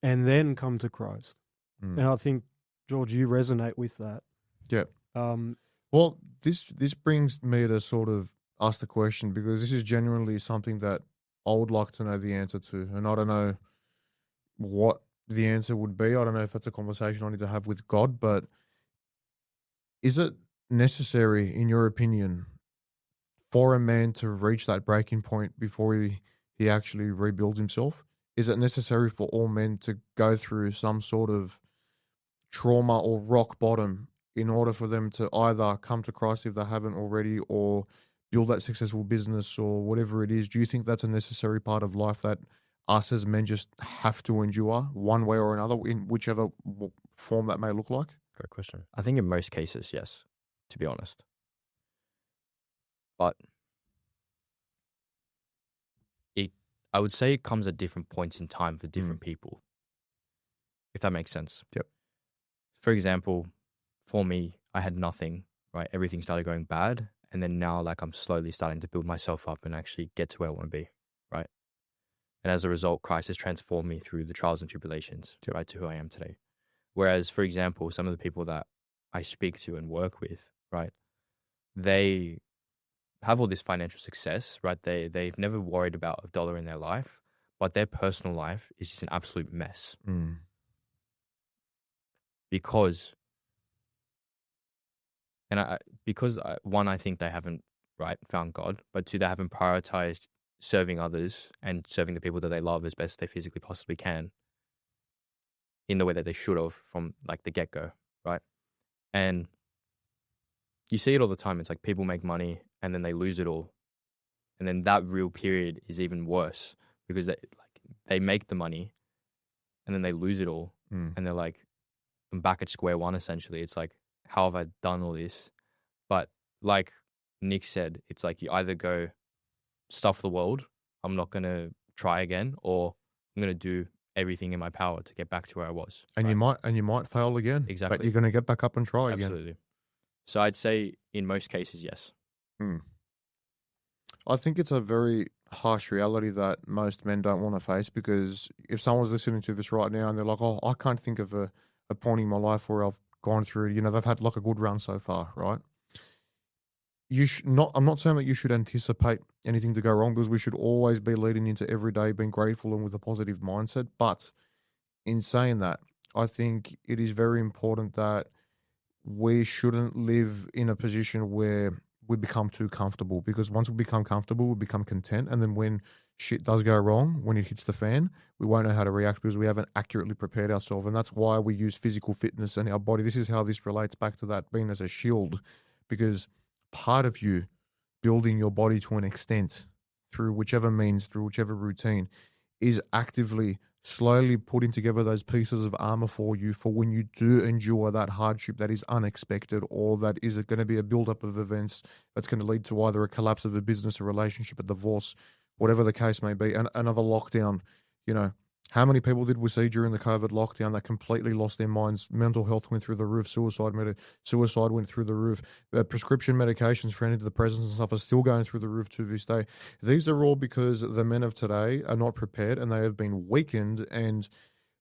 and then come to Christ. And I think, George, you resonate with that. Yeah. Well, this brings me to sort of ask the question, because this is genuinely something that I would like to know the answer to. And I don't know what the answer would be. I don't know if that's a conversation I need to have with God, but is it necessary, in your opinion, for a man to reach that breaking point before he actually rebuilds himself? Is it necessary for all men to go through some sort of trauma or rock bottom in order for them to either come to Christ if they haven't already, or build that successful business or whatever it is? Do you think that's a necessary part of life that us as men just have to endure one way or another, in whichever form that may look like? Great question. I think in most cases, yes, to be honest. But I would say it comes at different points in time for different people, if that makes sense. Yep. For example, for me, I had nothing, right? Everything started going bad. And then now, like, I'm slowly starting to build myself up and actually get to where I want to be, right? And as a result, Christ has transformed me through the trials and tribulations, right, to who I am today. Whereas, for example, some of the people that I speak to and work with, right, they have all this financial success, right? They've never worried about a dollar in their life, but their personal life is just an absolute mess. Because one, I think they haven't, right, found God, but two, they haven't prioritized serving others and serving the people that they love as best they physically possibly can in the way that they should have from like the get-go, right? And you see it all the time. It's like people make money and then they lose it all. And then that real period is even worse because they make the money and then they lose it all. And they're like, I'm back at square one, essentially. It's like, how have I done all this? But like Nick said, it's like you either go stuff the world, I'm not going to try again, or I'm going to do everything in my power to get back to where I was. And right? you might fail again. Exactly. But you're going to get back up and try again. Absolutely. So I'd say in most cases, yes. I think it's a very harsh reality that most men don't want to face, because if someone's listening to this right now and they're like, oh, I can't think of a point in my life where I've gone through, they've had like a good run so far, right? I'm not saying that you should anticipate anything to go wrong, because we should always be leading into every day being grateful and with a positive mindset. But in saying that, I think it is very important that we shouldn't live in a position where we become too comfortable, because once we become comfortable, we become content. And then when shit does go wrong, when it hits the fan, we won't know how to react because we haven't accurately prepared ourselves. And that's why we use physical fitness and our body. This is how this relates back to that being as a shield, because part of you building your body to an extent through whichever means, through whichever routine, is actively slowly putting together those pieces of armor for you for when you do endure that hardship that is unexpected, or that is going to be a buildup of events that's going to lead to either a collapse of a business, a relationship, a divorce, whatever the case may be, and another lockdown. How many people did we see during the COVID lockdown that completely lost their minds? Mental health went through the roof. Suicide went through the roof. Prescription medications for antidepressants and stuff are still going through the roof to this day. These are all because the men of today are not prepared, and they have been weakened, and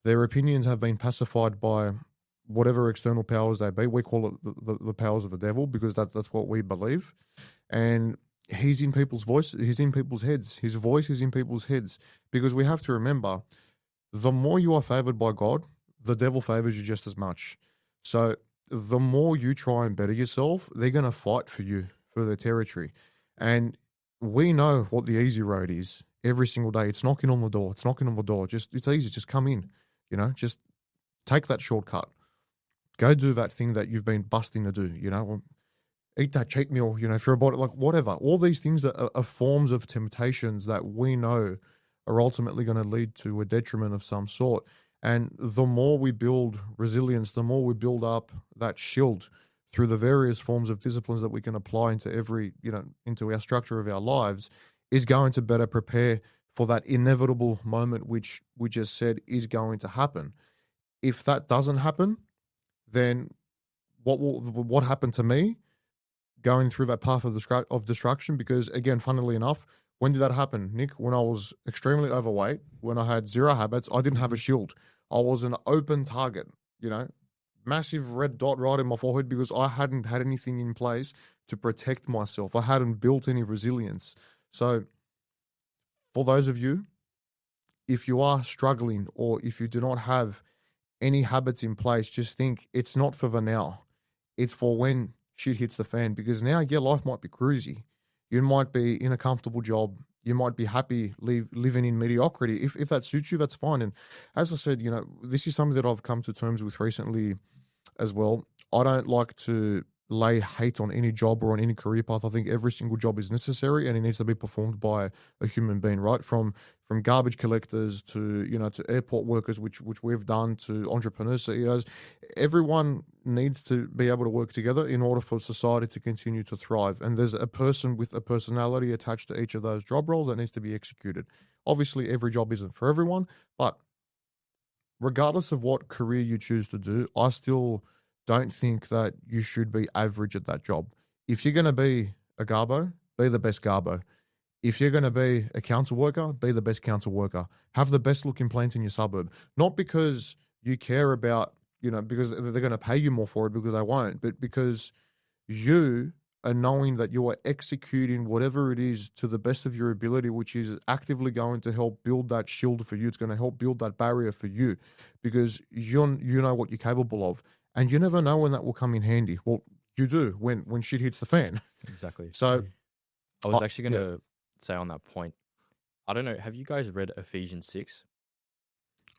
their opinions have been pacified by whatever external powers they be. We call it the powers of the devil, because that's what we believe. And he's in people's voice. He's in people's heads. His voice is in people's heads, because we have to remember, the more you are favored by God, the devil favors you just as much. So the more you try and better yourself, they're going to fight for you, for their territory. And we know what the easy road is every single day. It's knocking on the door. It's easy. Just come in, just take that shortcut. Go do that thing that you've been busting to do, eat that cheat meal, if you're about it, like whatever. All these things are forms of temptations that we know are ultimately going to lead to a detriment of some sort. And the more we build resilience, the more we build up that shield through the various forms of disciplines that we can apply into into our structure of our lives, is going to better prepare for that inevitable moment, which we just said is going to happen. If that doesn't happen, then what happened to me going through that path of destruction? Because again, funnily enough, when did that happen, Nick? When I was extremely overweight, when I had zero habits, I didn't have a shield. I was an open target, massive red dot right in my forehead, because I hadn't had anything in place to protect myself. I hadn't built any resilience. So for those of you, if you are struggling, or if you do not have any habits in place, just think it's not for the now. It's for when shit hits the fan, because now, life might be cruisy. You might be in a comfortable job. You might be happy living in mediocrity. If that suits you, that's fine. And as I said, this is something that I've come to terms with recently as well. I don't like to lay hate on any job or on any career path. I think every single job is necessary and it needs to be performed by a human being, right? From garbage collectors to, to airport workers, which we've done, to entrepreneurs, CEOs. Everyone needs to be able to work together in order for society to continue to thrive. And there's a person with a personality attached to each of those job roles that needs to be executed. Obviously, every job isn't for everyone, but regardless of what career you choose to do, I still don't think that you should be average at that job. If you're going to be a garbo, be the best garbo. If you're going to be a council worker, be the best council worker. Have the best looking plants in your suburb. Not because you care about, because they're going to pay you more for it, because they won't, but because you are knowing that you are executing whatever it is to the best of your ability, which is actively going to help build that shield for you. It's going to help build that barrier for you because you know what you're capable of. And you never know when that will come in handy. Well, you do when shit hits the fan. Exactly. So I was actually going to say on that point, I don't know, have you guys read Ephesians 6?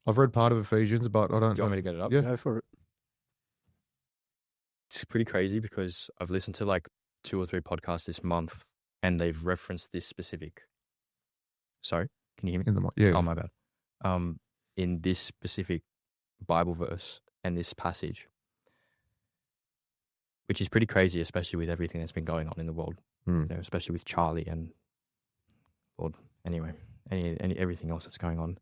I've read part of Ephesians, but I don't. Do you want me to get it up? Yeah. Go for it. It's pretty crazy because I've listened to like 2 or 3 podcasts this month and they've referenced this specific. Sorry, can you hear me? In the yeah. Oh, my bad. In this specific Bible verse and this passage, which is pretty crazy, especially with everything that's been going on in the world, especially with Charlie and, well, anyway, everything else that's going on.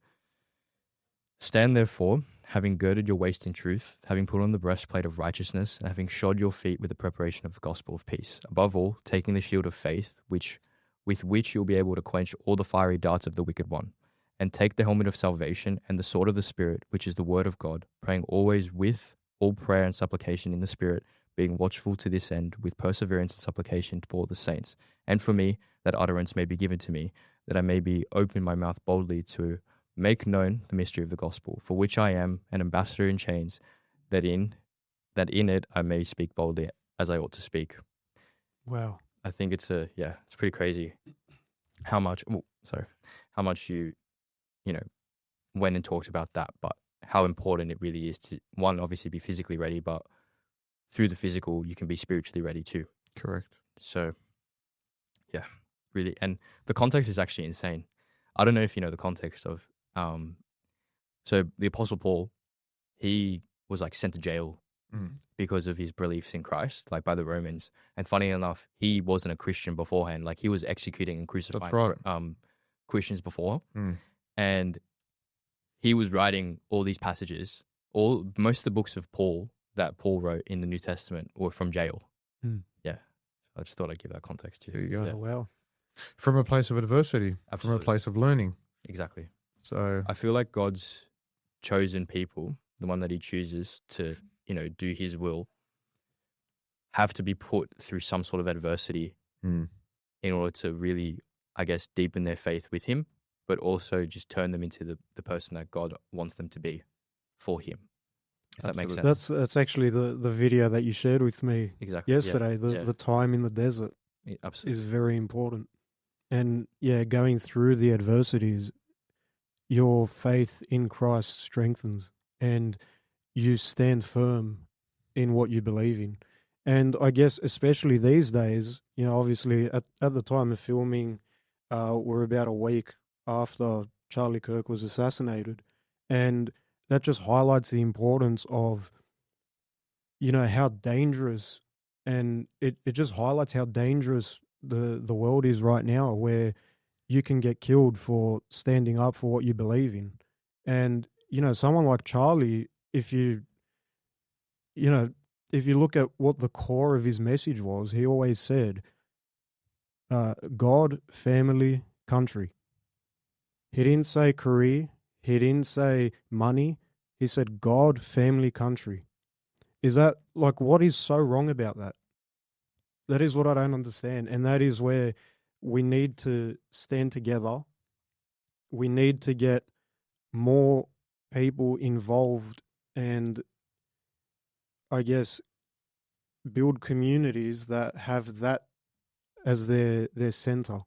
Stand therefore, having girded your waist in truth, having put on the breastplate of righteousness, and having shod your feet with the preparation of the gospel of peace. Above all, taking the shield of faith, with which you'll be able to quench all the fiery darts of the wicked one, and take the helmet of salvation and the sword of the Spirit, which is the word of God, praying always with all prayer and supplication in the Spirit, being watchful to this end with perseverance and supplication for the saints, and for me, that utterance may be given to me, that I may be open my mouth boldly to make known the mystery of the gospel, for which I am an ambassador in chains, that in it I may speak boldly as I ought to speak. Wow. I think it's pretty crazy how much you went and talked about that, but how important it really is to, one, obviously be physically ready, but through the physical, you can be spiritually ready too. Correct. So, yeah, really. And the context is actually insane. I don't know if you know the context of, so the Apostle Paul, he was like sent to jail because of his beliefs in Christ, like by the Romans. And funny enough, he wasn't a Christian beforehand. Like he was executing and crucifying Christians before. And he was writing all these passages. Most of the books of Paul that Paul wrote in the New Testament were from jail. Yeah. I just thought I'd give that context too. There you go. Yeah. Oh, wow. From a place of adversity, Absolutely. from a place of learning. Exactly. So I feel like God's chosen people, the one that he chooses to, do his will, have to be put through some sort of adversity in order to really, I guess, deepen their faith with him, but also just turn them into the person that God wants them to be for him. If that makes sense. That's actually the video that you shared with me yesterday. The time in the desert is very important. And going through the adversities, your faith in Christ strengthens and you stand firm in what you believe in. And I guess especially these days, obviously at the time of filming, we're about a week after Charlie Kirk was assassinated. And that just highlights the importance of, how dangerous, and it just highlights how dangerous the world is right now, where you can get killed for standing up for what you believe in. And, someone like Charlie, if you look at what the core of his message was, he always said, God, family, country. He didn't say career. He didn't say money. He said God, family, country. Is that, what is so wrong about that? That is what I don't understand. And that is where we need to stand together. We need to get more people involved and, I guess, build communities that have that as their center.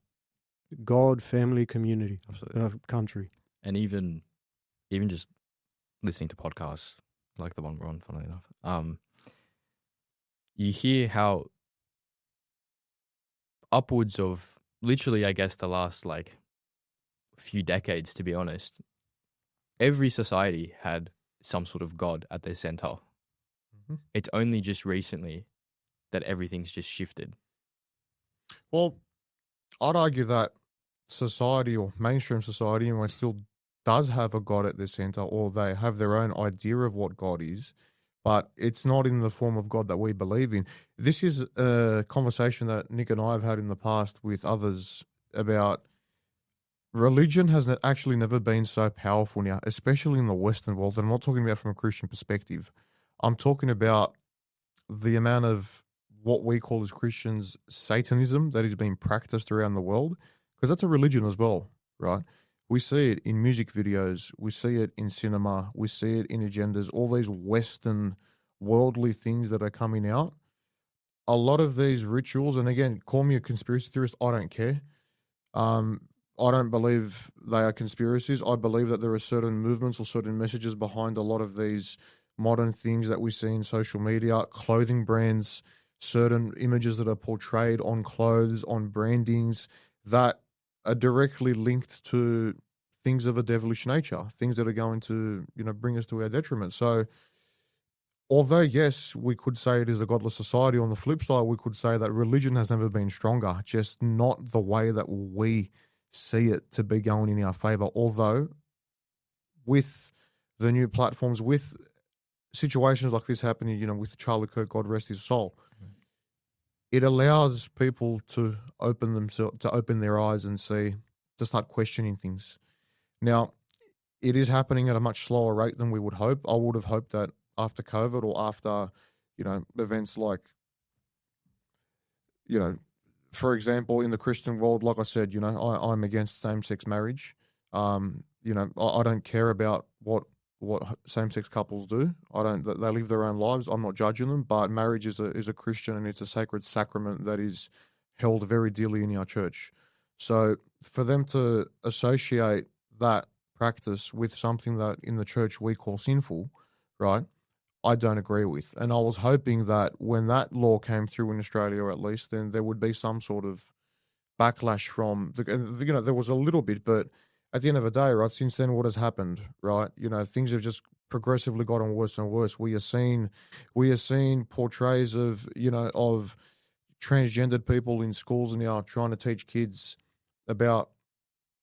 God, family, community, country. And even just listening to podcasts like the one we're on, funnily enough, you hear how upwards of literally, I guess, the last like few decades, to be honest, every society had some sort of god at their center. Mhm. It's only just recently that everything's just shifted. Well, I'd argue that society or mainstream society anyway still does have a God at their center, or they have their own idea of what God is, but it's not in the form of God that we believe in. This is a conversation that Nick and I have had in the past with others about religion has actually never been so powerful now, especially in the Western world. And I'm not talking about from a Christian perspective. I'm talking about the amount of what we call as Christians Satanism that is being practiced around the world, because that's a religion as well, right? We see it in music videos, we see it in cinema, we see it in agendas, all these Western worldly things that are coming out. A lot of these rituals, and again, call me a conspiracy theorist, I don't care. I don't believe they are conspiracies. I believe that there are certain movements or certain messages behind a lot of these modern things that we see in social media, clothing brands, certain images that are portrayed on clothes, on brandings that are directly linked to things of a devilish nature, things that are going to, bring us to our detriment. So, although, yes, we could say it is a godless society, on the flip side, we could say that religion has never been stronger, just not the way that we see it to be going in our favor. Although, with the new platforms, with situations like this happening, with Charlie Kirk, God rest his soul, it allows people to open their eyes and see, to start questioning things. Now, it is happening at a much slower rate than we would hope. I would have hoped that after COVID or after, events like, for example, in the Christian world, like I said, I'm against same-sex marriage. I don't care about what same-sex couples do. They live their own lives. I'm not judging them, but marriage is a Christian, and it's a sacred sacrament that is held very dearly in our church. So for them to associate that practice with something that in the church we call sinful, right, I don't agree with. And I was hoping that when that law came through in Australia, at least, then there would be some sort of backlash from there was a little bit, but at the end of the day, right, since then, what has happened, right? Things have just progressively gotten worse and worse. We are seeing portrays of transgendered people in schools now trying to teach kids about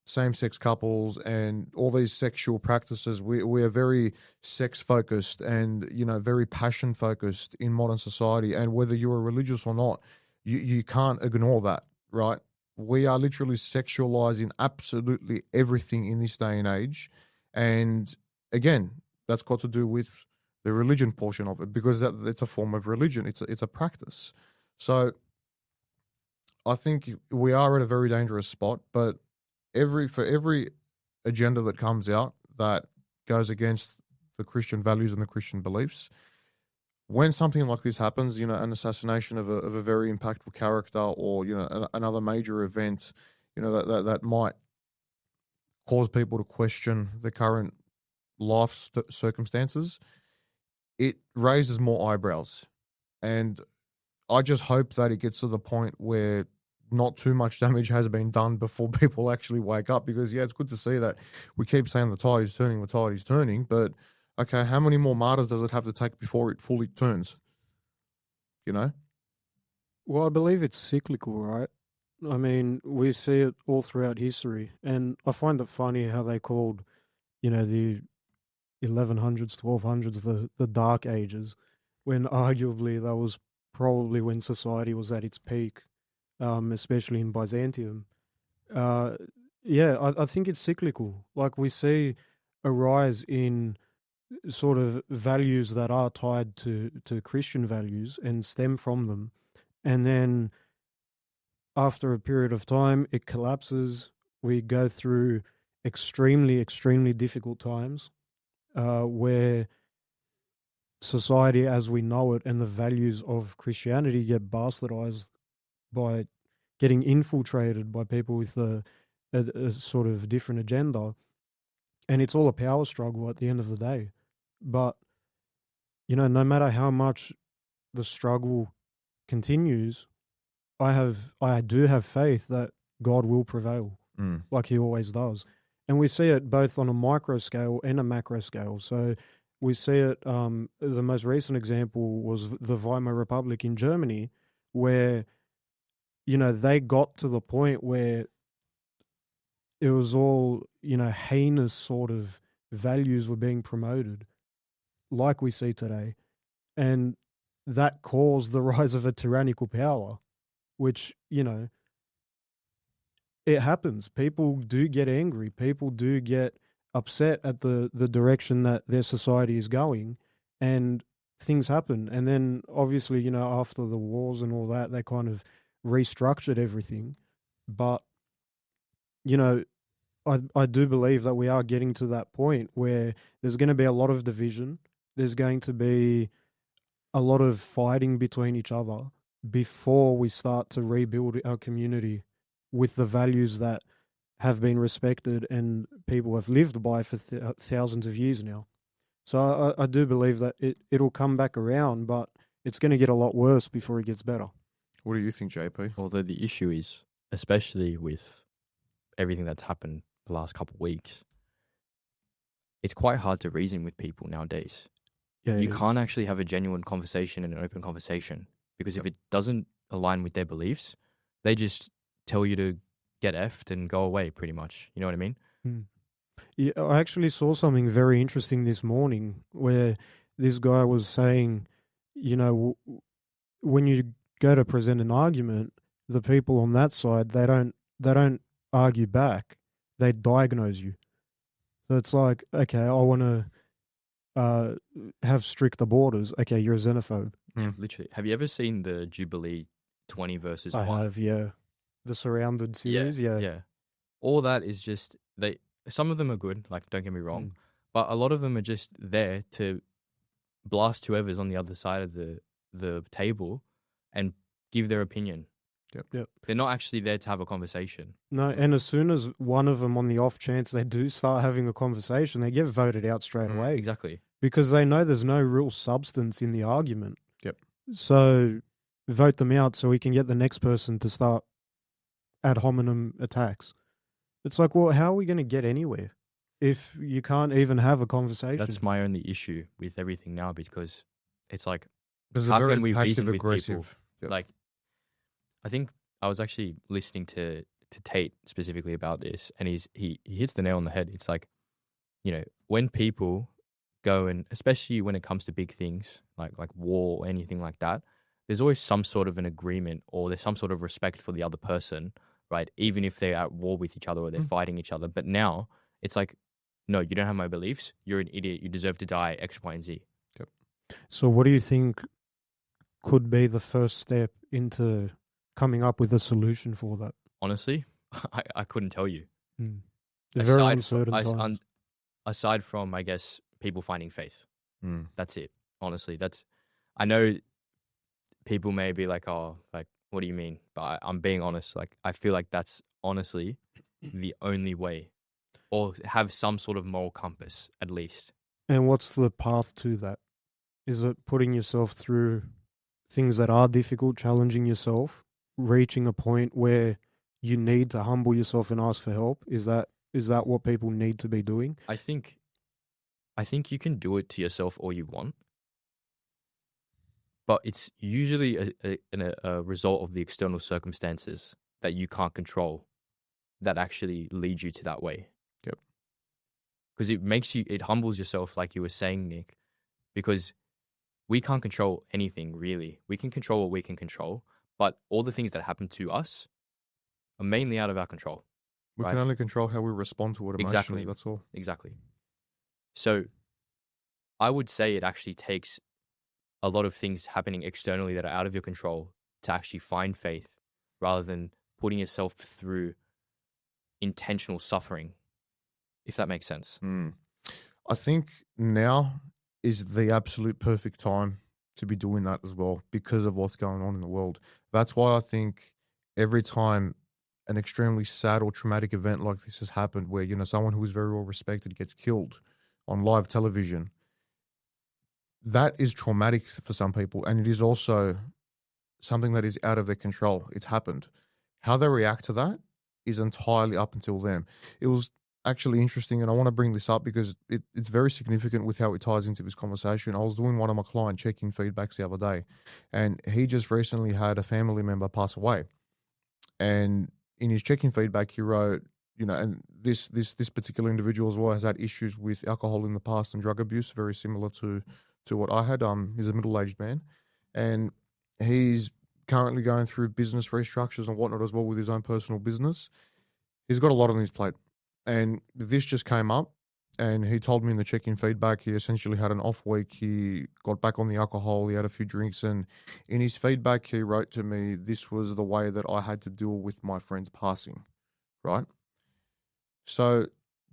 same-sex couples and all these sexual practices. We are very sex-focused and, very passion-focused in modern society. And whether you're religious or not, you can't ignore that, right? We are literally sexualizing absolutely everything in this day and age. And again, that's got to do with the religion portion of it, because it's a form of religion. It's a practice. So I think we are at a very dangerous spot, but for every agenda that comes out that goes against the Christian values and the Christian beliefs, when something like this happens, an assassination of a very impactful character, or another major event, that might cause people to question the current life circumstances, it raises more eyebrows. And I just hope that it gets to the point where not too much damage has been done before people actually wake up, because, yeah, it's good to see that we keep saying the tide is turning, but okay, how many more martyrs does it have to take before it fully turns? Well, I believe it's cyclical, right? I mean, we see it all throughout history, and I find it funny how they called, the 1100s, 1200s, the Dark Ages, when arguably that was probably when society was at its peak, especially in Byzantium. I think it's cyclical. Like, we see a rise in sort of values that are tied to Christian values and stem from them, and then after a period of time, it collapses. We go through extremely, extremely difficult times where society as we know it and the values of Christianity get bastardized by getting infiltrated by people with a sort of different agenda. And it's all a power struggle at the end of the day. But, no matter how much the struggle continues, I do have faith that God will prevail, like he always does. And we see it both on a micro scale and a macro scale. So we see it, the most recent example was the Weimar Republic in Germany, where, they got to the point where it was all, heinous sort of values were being promoted, like we see today. And that caused the rise of a tyrannical power, which, it happens. People do get angry. People do get upset at the direction that their society is going, and things happen. And then obviously, after the wars and all that, they kind of restructured everything. But, I do believe that we are getting to that point where there's going to be a lot of division. There's going to be a lot of fighting between each other before we start to rebuild our community with the values that have been respected and people have lived by for thousands of years now. So I do believe that it'll come back around, but it's going to get a lot worse before it gets better. What do you think, JP? Although the issue is, especially with everything that's happened the last couple of weeks, it's quite hard to reason with people nowadays. Yeah, you can't actually have a genuine conversation and an open conversation, because if it doesn't align with their beliefs, they just tell you to get effed and go away, pretty much. You know what I mean? Yeah, I actually saw something very interesting this morning where this guy was saying, when you go to present an argument, the people on that side, they don't argue back. They diagnose you. So it's like, okay, I want to have stricter borders. Okay, you're a xenophobe. Yeah, literally. Have you ever seen the Jubilee 20 versus 1? I have, yeah. The Surrounded series, yeah. Yeah. All that is just, some of them are good, like, don't get me wrong, but a lot of them are just there to blast whoever's on the other side of the table and give their opinion. Yep. They're not actually there to have a conversation. No, and as soon as one of them, on the off chance they do start having a conversation, they get voted out straight away. Exactly. Because they know there's no real substance in the argument. Yep. So vote them out so we can get the next person to start ad hominem attacks. It's like, well, how are we going to get anywhere if you can't even have a conversation? That's my only issue with everything now, because it's like, There's how a very can we reason with people? passive-aggressive. Yep. Like, I think I was actually listening to Tate specifically about this, and he hits the nail on the head. It's like, when people go, and especially when it comes to big things like war or anything like that, there's always some sort of an agreement, or there's some sort of respect for the other person, right? Even if they're at war with each other or they're fighting each other. But now it's like, no, you don't have my beliefs. You're an idiot. You deserve to die, X, Y, and Z. Yep. So what do you think could be the first step into coming up with a solution for that? Honestly, I couldn't tell you. Very uncertain times. Aside from, I guess, people finding faith. That's it. Honestly, I know people may be like, oh, like, what do you mean? But I'm being honest. Like, I feel like that's honestly the only way, or have some sort of moral compass at least. And what's the path to that? Is it putting yourself through things that are difficult, challenging yourself, reaching a point where you need to humble yourself and ask for help? Is that what people need to be doing? I think you can do it to yourself all you want, but it's usually a result of the external circumstances that you can't control that actually lead you to that way. Yep. Because it humbles yourself, like you were saying, Nick, because we can't control anything, really. We can control what we can control, but all the things that happen to us are mainly out of our control. We right? can only control how we respond to it emotionally, Exactly. that's all. Exactly. So I would say it actually takes a lot of things happening externally that are out of your control to actually find faith, rather than putting yourself through intentional suffering, if that makes sense. I think now is the absolute perfect time to be doing that as well, because of what's going on in the world. That's why I think every time an extremely sad or traumatic event like this has happened, where, someone who is very well respected gets killed on live television, that is traumatic for some people. And it is also something that is out of their control. It's happened. How they react to that is entirely up until them. It was actually interesting, and I want to bring this up because it's very significant with how it ties into this conversation. I was doing one of my client check-in feedbacks the other day, and he just recently had a family member pass away. And in his check-in feedback, he wrote, and this particular individual as well has had issues with alcohol in the past and drug abuse, very similar to what I had. He's a middle-aged man, and he's currently going through business restructures and whatnot as well with his own personal business. He's got a lot on his plate. And this just came up, and he told me in the check-in feedback, he essentially had an off week. He got back on the alcohol. He had a few drinks. And in his feedback, he wrote to me, this was the way that I had to deal with my friend's passing, right? So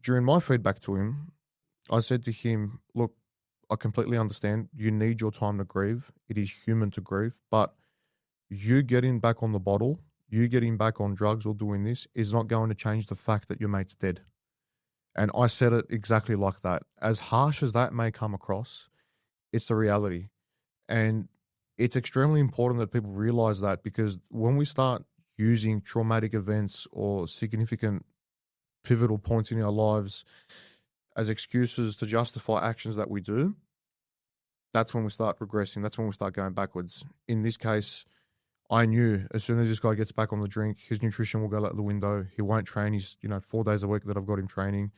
during my feedback to him, I said to him, look, I completely understand. You need your time to grieve. It is human to grieve. But you getting back on the bottle, you getting back on drugs or doing this is not going to change the fact that your mate's dead. And I said it exactly like that. As harsh as that may come across, it's the reality. And it's extremely important that people realize that, because when we start using traumatic events or significant pivotal points in our lives as excuses to justify actions that we do, that's when we start regressing. That's when we start going backwards. In this case, I knew as soon as this guy gets back on the drink, his nutrition will go out the window. He won't train his, 4 days a week that I've got him training.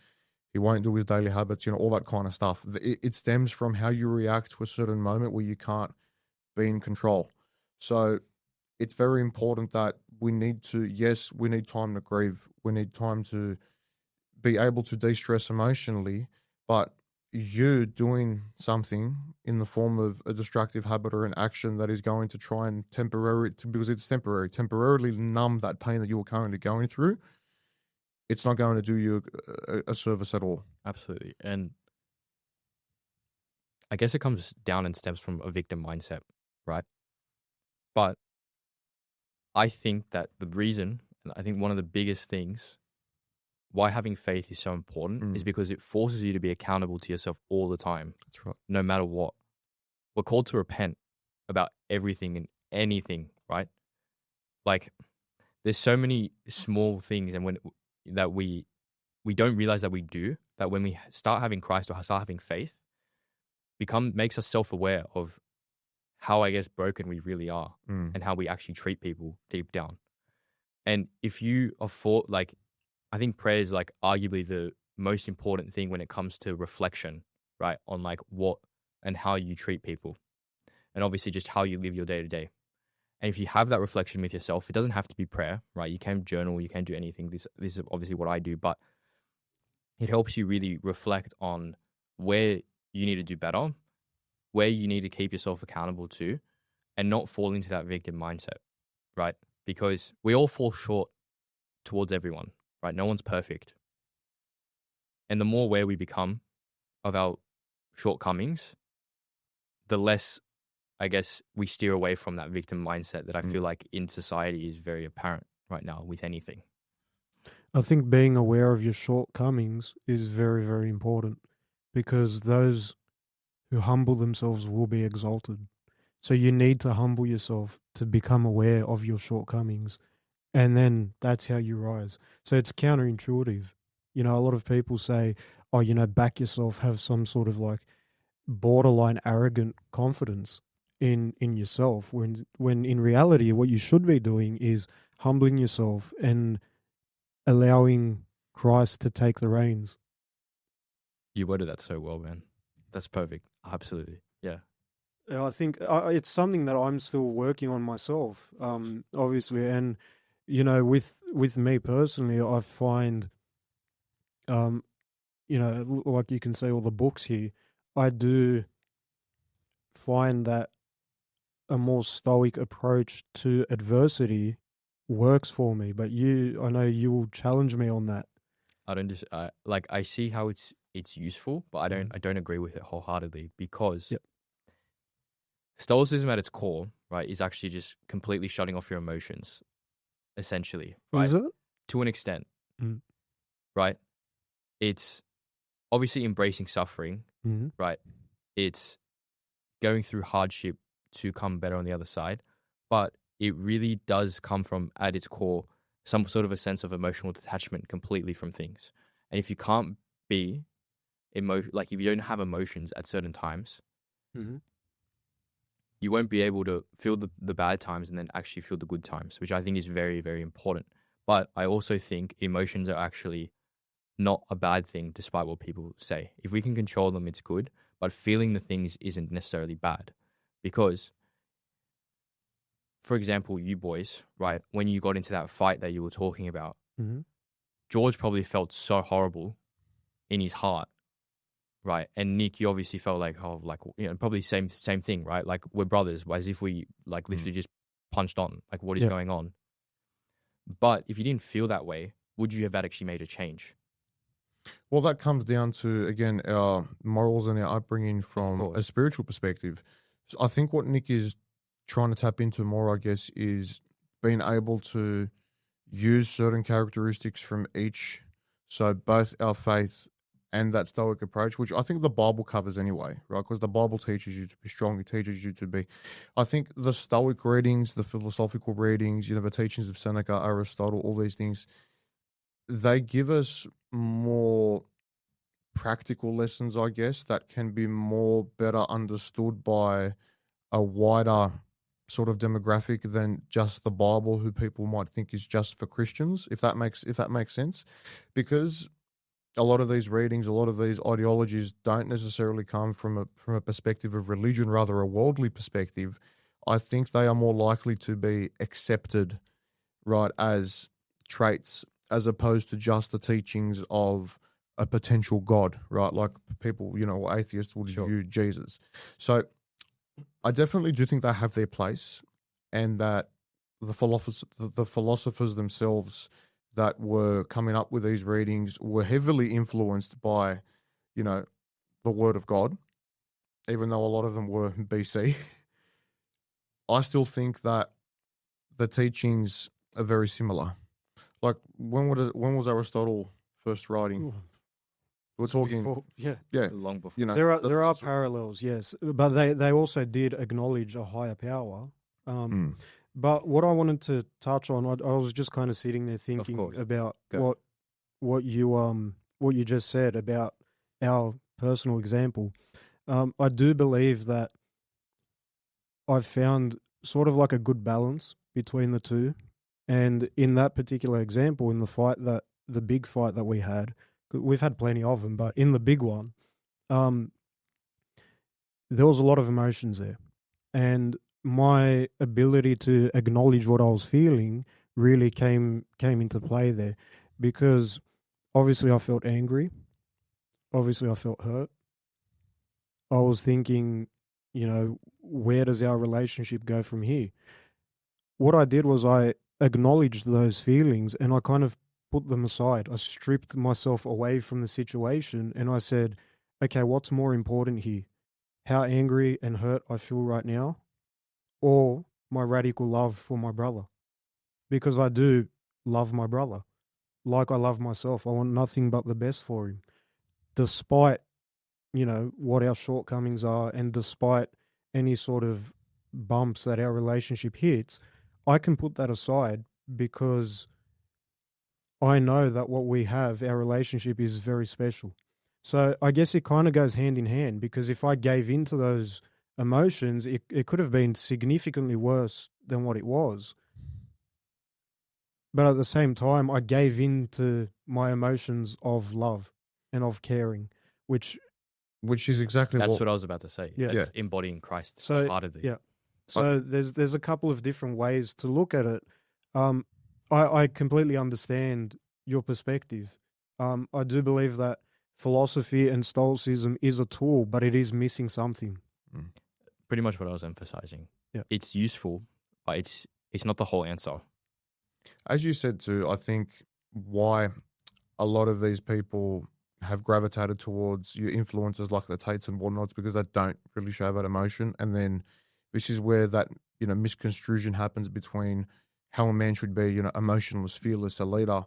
He won't do his daily habits, all that kind of stuff. It stems from how you react to a certain moment where you can't be in control. So it's very important that we need time to grieve. We need time to be able to de-stress emotionally, but you doing something in the form of a destructive habit or an action that is going to try and because it's temporarily numb that pain that you are currently going through, it's not going to do you a service at all. Absolutely. And I guess it comes down and stems from a victim mindset, right? But I think that the reason, and I think one of the biggest things why having faith is so important is because it forces you to be accountable to yourself all the time. That's right. No matter what. We're called to repent about everything and anything, right? Like, there's so many small things and that we don't realize that we do, that when we start having Christ or start having faith, makes us self-aware of how, I guess, broken we really are and how we actually treat people deep down. And if you are I think prayer is arguably the most important thing when it comes to reflection, right? On what and how you treat people, and obviously just how you live your day to day. And if you have that reflection with yourself, it doesn't have to be prayer, right? You can journal, you can do anything. This is obviously what I do, but it helps you really reflect on where you need to do better, where you need to keep yourself accountable to, and not fall into that victim mindset, right? Because we all fall short towards everyone. Right? No one's perfect. And the more aware we become of our shortcomings, the less, I guess, we steer away from that victim mindset that I feel like in society is very apparent right now with anything. I think being aware of your shortcomings is very, very important, because those who humble themselves will be exalted. So you need to humble yourself to become aware of your shortcomings. And then that's how you rise. So it's counterintuitive. A lot of people say, back yourself, have some sort of borderline arrogant confidence in yourself. When in reality, what you should be doing is humbling yourself and allowing Christ to take the reins. You worded that so well, man. That's perfect. Absolutely. Yeah. I think it's something that I'm still working on myself, obviously. And with me personally, I find, like you can say all the books here, I do find that a more stoic approach to adversity works for me. But I know you will challenge me on that. I see how it's useful, but I don't agree with it wholeheartedly, because Stoicism at its core, right, is actually just completely shutting off your emotions. Essentially, right? Is it? To an extent, right? It's obviously embracing suffering, right? It's going through hardship to come better on the other side, but it really does come from, at its core, some sort of a sense of emotional detachment completely from things. And if you can't be like if you don't have emotions at certain times, Mhm. you won't be able to feel the bad times and then actually feel the good times, which I think is very, very important. But I also think emotions are actually not a bad thing, despite what people say. If we can control them, it's good. But feeling the things isn't necessarily bad. Because, for example, you boys, right, when you got into that fight that you were talking about, Mhm. George probably felt so horrible in his heart, right? And Nick, you obviously felt like, oh, like, you know, probably same thing, right? Like, we're brothers, as if we like literally just punched on, like, what is Yeah. going on? But if you didn't feel that way, would you have actually made a change? Well, that comes down to, again, our morals and our upbringing from course. a spiritual perspective. So I think what Nick is trying to tap into more, I guess, is being able to use certain characteristics from each. So both our faith and that Stoic approach, which I think the Bible covers anyway, right? Because the Bible teaches you to be strong, it teaches you to be. I think the Stoic readings, the philosophical readings, the teachings of Seneca, Aristotle, all these things, they give us more practical lessons, I guess, that can be more better understood by a wider sort of demographic than just the Bible, who people might think is just for Christians, if that makes sense. Because a lot of these readings, a lot of these ideologies don't necessarily come from a perspective of religion, rather a worldly perspective. I think they are more likely to be accepted, right, as traits, as opposed to just the teachings of a potential God, right? Like people, atheists would view Jesus. So I definitely do think they have their place, and that the philosophers themselves that were coming up with these readings were heavily influenced by, the Word of God, even though a lot of them were BC. I still think that the teachings are very similar. Like when was Aristotle first writing? Ooh. We're talking, yeah. Long before. There are parallels, yes, but they also did acknowledge a higher power. But what I wanted to touch on, I was just kind of sitting there thinking course. about Go. what you just said about our personal example. I do believe that I've found sort of like a good balance between the two, and in that particular example, in the big fight that we had, we've had plenty of them, but in the big one, there was a lot of emotions there, and my ability to acknowledge what I was feeling really came into play there, because obviously I felt angry, obviously I felt hurt. I was thinking, where does our relationship go from here? What I did was I acknowledged those feelings and I kind of put them aside. I stripped myself away from the situation and I said, okay, what's more important here? How angry and hurt I feel right now, or my radical love for my brother? Because I do love my brother like I love myself. I want nothing but the best for him, despite, what our shortcomings are, and despite any sort of bumps that our relationship hits. I can put that aside because I know that what we have, our relationship, is very special. So I guess it kind of goes hand in hand, because if I gave into those emotions, it could have been significantly worse than what it was. But at the same time, I gave in to my emotions of love and of caring, which is exactly That's what I was about to say. Yeah. That's embodying Christ so wholeheartedly. yeah. So there's a couple of different ways to look at it. I completely understand your perspective. I do believe that philosophy and Stoicism is a tool, but it is missing something. Pretty much what I was emphasizing. Yeah. It's useful, but it's not the whole answer. As you said too, I think why a lot of these people have gravitated towards your influences like the Tates and whatnots, because they don't really show that emotion. And then this is where that, misconstrusion happens between how a man should be, emotionless, fearless, a leader,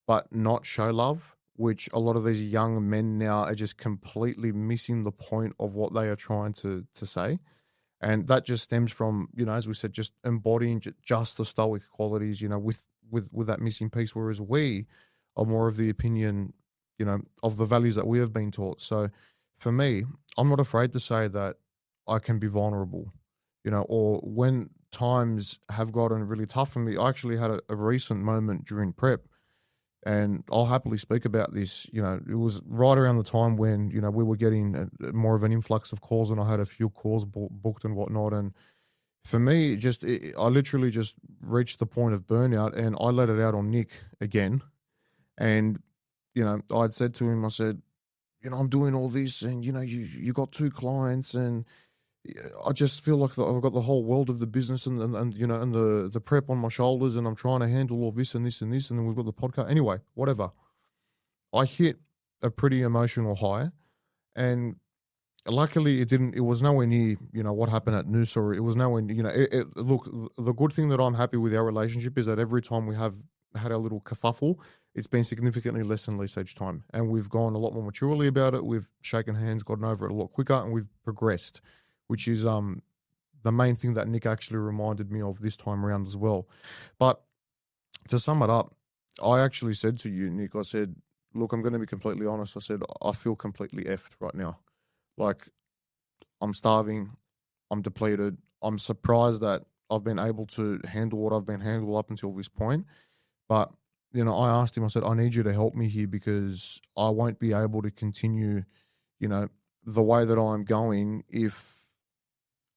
but not show love, which a lot of these young men now are just completely missing the point of what they are trying to say. And that just stems from, as we said, just embodying just the Stoic qualities, with that missing piece. Whereas we are more of the opinion, of the values that we have been taught. So for me, I'm not afraid to say that I can be vulnerable, or when times have gotten really tough for me. I actually had a recent moment during prep, and I'll happily speak about this. It was right around the time when, we were getting more of an influx of calls, and I had a few calls booked and whatnot. And for me, I literally just reached the point of burnout, and I let it out on Nick again. And, I'd said to him, I said, I'm doing all this, and, you got 2 clients, and I just feel like I've got the whole world of the business and the prep on my shoulders, and I'm trying to handle all this and this and this, and then we've got the podcast. Anyway, whatever. I hit a pretty emotional high, and luckily it was nowhere near, what happened at Noosa, or it was nowhere, look, the good thing that I'm happy with our relationship is that every time we have had our little kerfuffle, it's been significantly less than least each time. And we've gone a lot more maturely about it. We've shaken hands, gotten over it a lot quicker, and we've progressed, which is the main thing that Nick actually reminded me of this time around as well. But to sum it up, I actually said to you, Nick, I said, look, I'm going to be completely honest. I said, I feel completely effed right now. Like, I'm starving, I'm depleted. I'm surprised that I've been able to handle what I've been handled up until this point. But, I asked him, I said, I need you to help me here, because I won't be able to continue, the way that I'm going if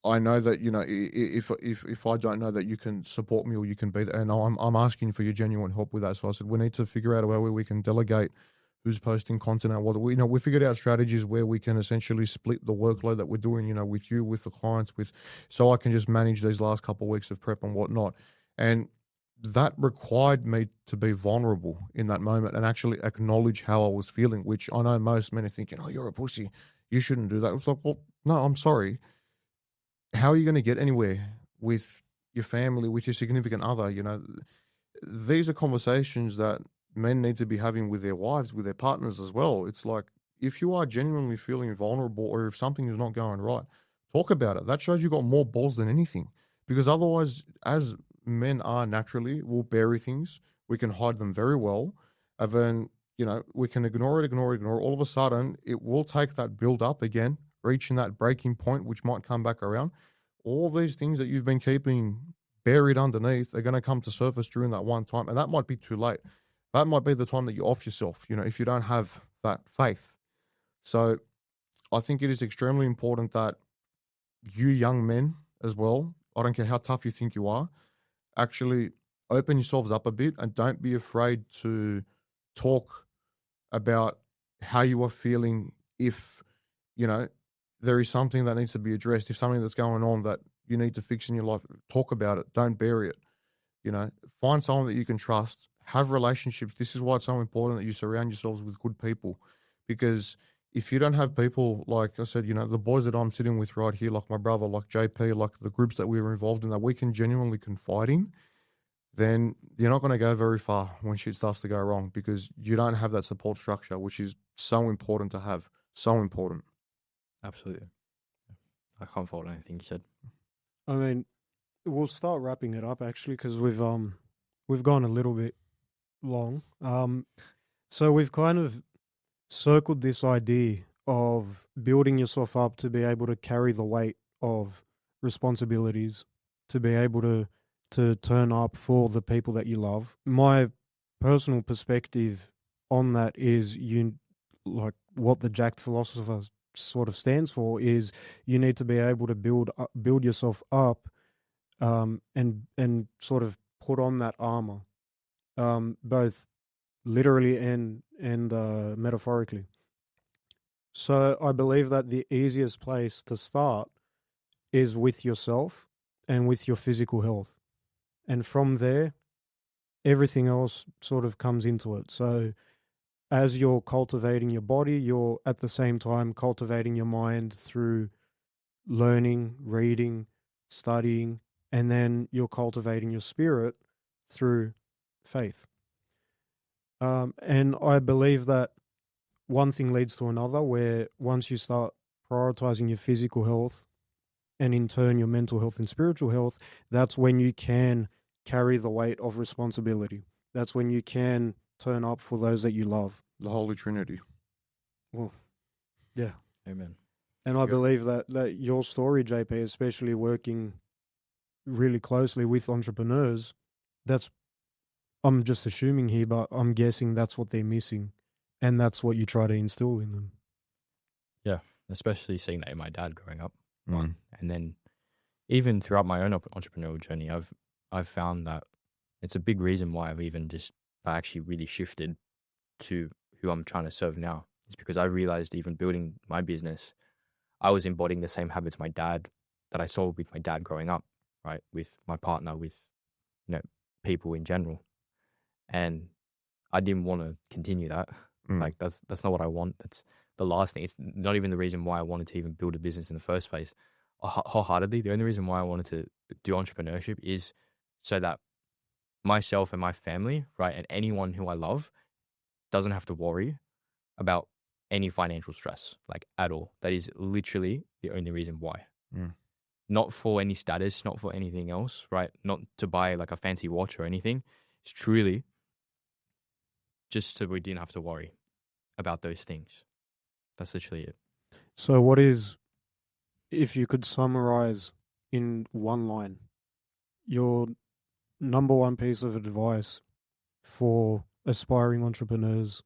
I know that, if I don't know that you can support me or you can be there. And I'm asking for your genuine help with that. So I said, we need to figure out a way where we can delegate who's posting content and what we figured out strategies where we can essentially split the workload that we're doing, with you, with the clients, so I can just manage these last couple of weeks of prep and whatnot. And that required me to be vulnerable in that moment and actually acknowledge how I was feeling, which I know most men are thinking, oh, you're a pussy, you shouldn't do that. It's like, well, no, I'm sorry. How are you going to get anywhere with your family, with your significant other? These are conversations that men need to be having with their wives, with their partners as well. It's like, if you are genuinely feeling vulnerable, or if something is not going right, talk about it. That shows you got more balls than anything, because otherwise, as men are naturally, we'll bury things. We can hide them very well. And then, we can ignore it. All of a sudden, it will take that build up again, reaching that breaking point, which might come back around. All these things that you've been keeping buried underneath are going to come to surface during that one time. And that might be too late. That might be the time that you off yourself, if you don't have that faith. So I think it is extremely important that you young men as well, I don't care how tough you think you are, actually open yourselves up a bit and don't be afraid to talk about how you are feeling if, there is something that needs to be addressed, if something that's going on that you need to fix in your life, talk about it. Don't bury it. Find someone that you can trust, have relationships. This is why it's so important that you surround yourselves with good people, because if you don't have people, like I said, the boys that I'm sitting with right here, like my brother, like JP, like the groups that we were involved in that we can genuinely confide in, then you're not going to go very far when shit starts to go wrong, because you don't have that support structure, which is so important to have. So important. Absolutely. I can't fault anything you said. I mean, we'll start wrapping it up actually, because we've gone a little bit long. So we've kind of circled this idea of building yourself up to be able to carry the weight of responsibilities, to be able to turn up for the people that you love. My personal perspective on that is, like what the Jacked Philosopher sort of stands for is, you need to be able to build yourself up, and sort of put on that armor, both literally and metaphorically. So I believe that the easiest place to start is with yourself and with your physical health, and from there, everything else sort of comes into it. So as you're cultivating your body, you're at the same time cultivating your mind through learning, reading, studying, and then you're cultivating your spirit through faith. And I believe that one thing leads to another, where once you start prioritizing your physical health, and in turn your mental health and spiritual health, that's when you can carry the weight of responsibility. That's when you can turn up for those that you love. The Holy Trinity. Well, yeah. Amen. And I Yeah. believe that your story, JP, especially working really closely with entrepreneurs, that's, I'm just assuming here, but I'm guessing that's what they're missing. And that's what you try to instill in them. Yeah, especially seeing that in my dad growing up. Mm. One, and then even throughout my own entrepreneurial journey, I've found that it's a big reason why I actually really shifted to who I'm trying to serve now. It's because I realized even building my business, I was embodying the same habits that I saw with my dad growing up, right? With my partner, with people in general, and I didn't want to continue that. Mm. Like that's not what I want. That's the last thing. It's not even the reason why I wanted to even build a business in the first place. Wholeheartedly, the only reason why I wanted to do entrepreneurship is so that myself and my family, right, and anyone who I love doesn't have to worry about any financial stress, like at all. That is literally the only reason why. Mm. Not for any status, not for anything else, right? Not to buy like a fancy watch or anything. It's truly just so we didn't have to worry about those things. That's literally it. So what is, if you could summarize in one line, your number one piece of advice for aspiring entrepreneurs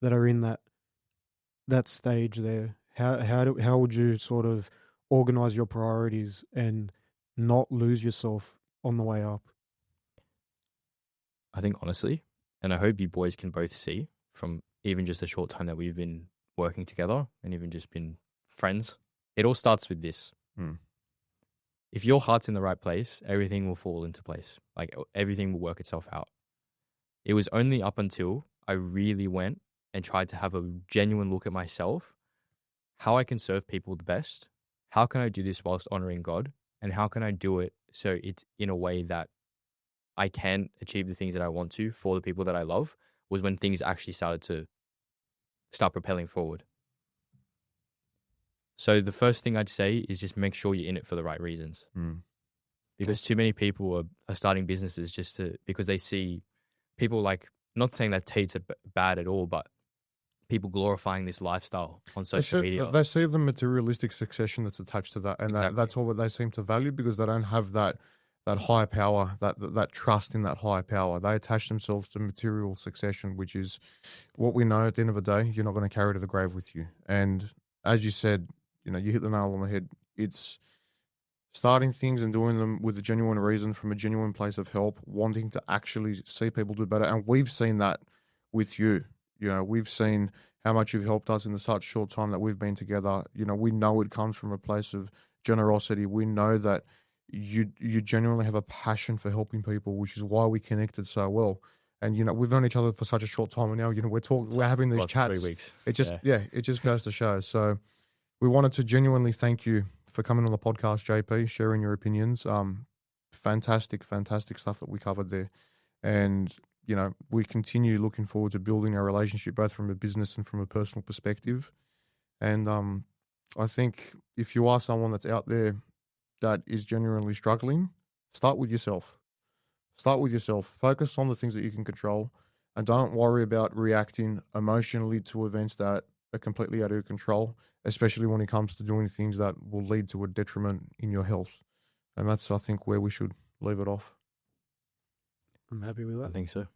that are in that stage there? How would you sort of organize your priorities and not lose yourself on the way up? I think honestly, and I hope you boys can both see from even just the short time that we've been working together and even just been friends, it all starts with this. Mm. If your heart's in the right place, everything will fall into place. Like everything will work itself out. It was only up until I really went and tried to have a genuine look at myself, how I can serve people the best, how can I do this whilst honoring God, and how can I do it so it's in a way that I can achieve the things that I want to for the people that I love, was when things actually started to start propelling forward. So the first thing I'd say is just make sure you're in it for the right reasons. Mm. Because too many people are starting businesses because they see people like, not saying that Tate's bad at all, but people glorifying this lifestyle on social media. They see the materialistic succession that's attached to that, and Exactly. that's all that they seem to value because they don't have that higher power, that trust in that higher power. They attach themselves to material succession, which is what we know at the end of the day, you're not going to carry to the grave with you. And as you said, you hit the nail on the head. It's starting things and doing them with a genuine reason, from a genuine place of help, wanting to actually see people do better. And we've seen that with you. We've seen how much you've helped us in the such short time that we've been together. We know it comes from a place of generosity. We know that you genuinely have a passion for helping people, which is why we connected so well. And we've known each other for such a short time, and now we're having these chats. 3 weeks. It just goes to show. So we wanted to genuinely thank you for coming on the podcast, JP, sharing your opinions. Fantastic stuff that we covered there. And we continue looking forward to building our relationship, both from a business and from a personal perspective. And I think if you are someone that's out there that is genuinely struggling, start with yourself. Focus on the things that you can control, and don't worry about reacting emotionally to events that are completely out of your control, especially when it comes to doing things that will lead to a detriment in your health. And that's, I think, where we should leave it off. I'm happy with that. I think so.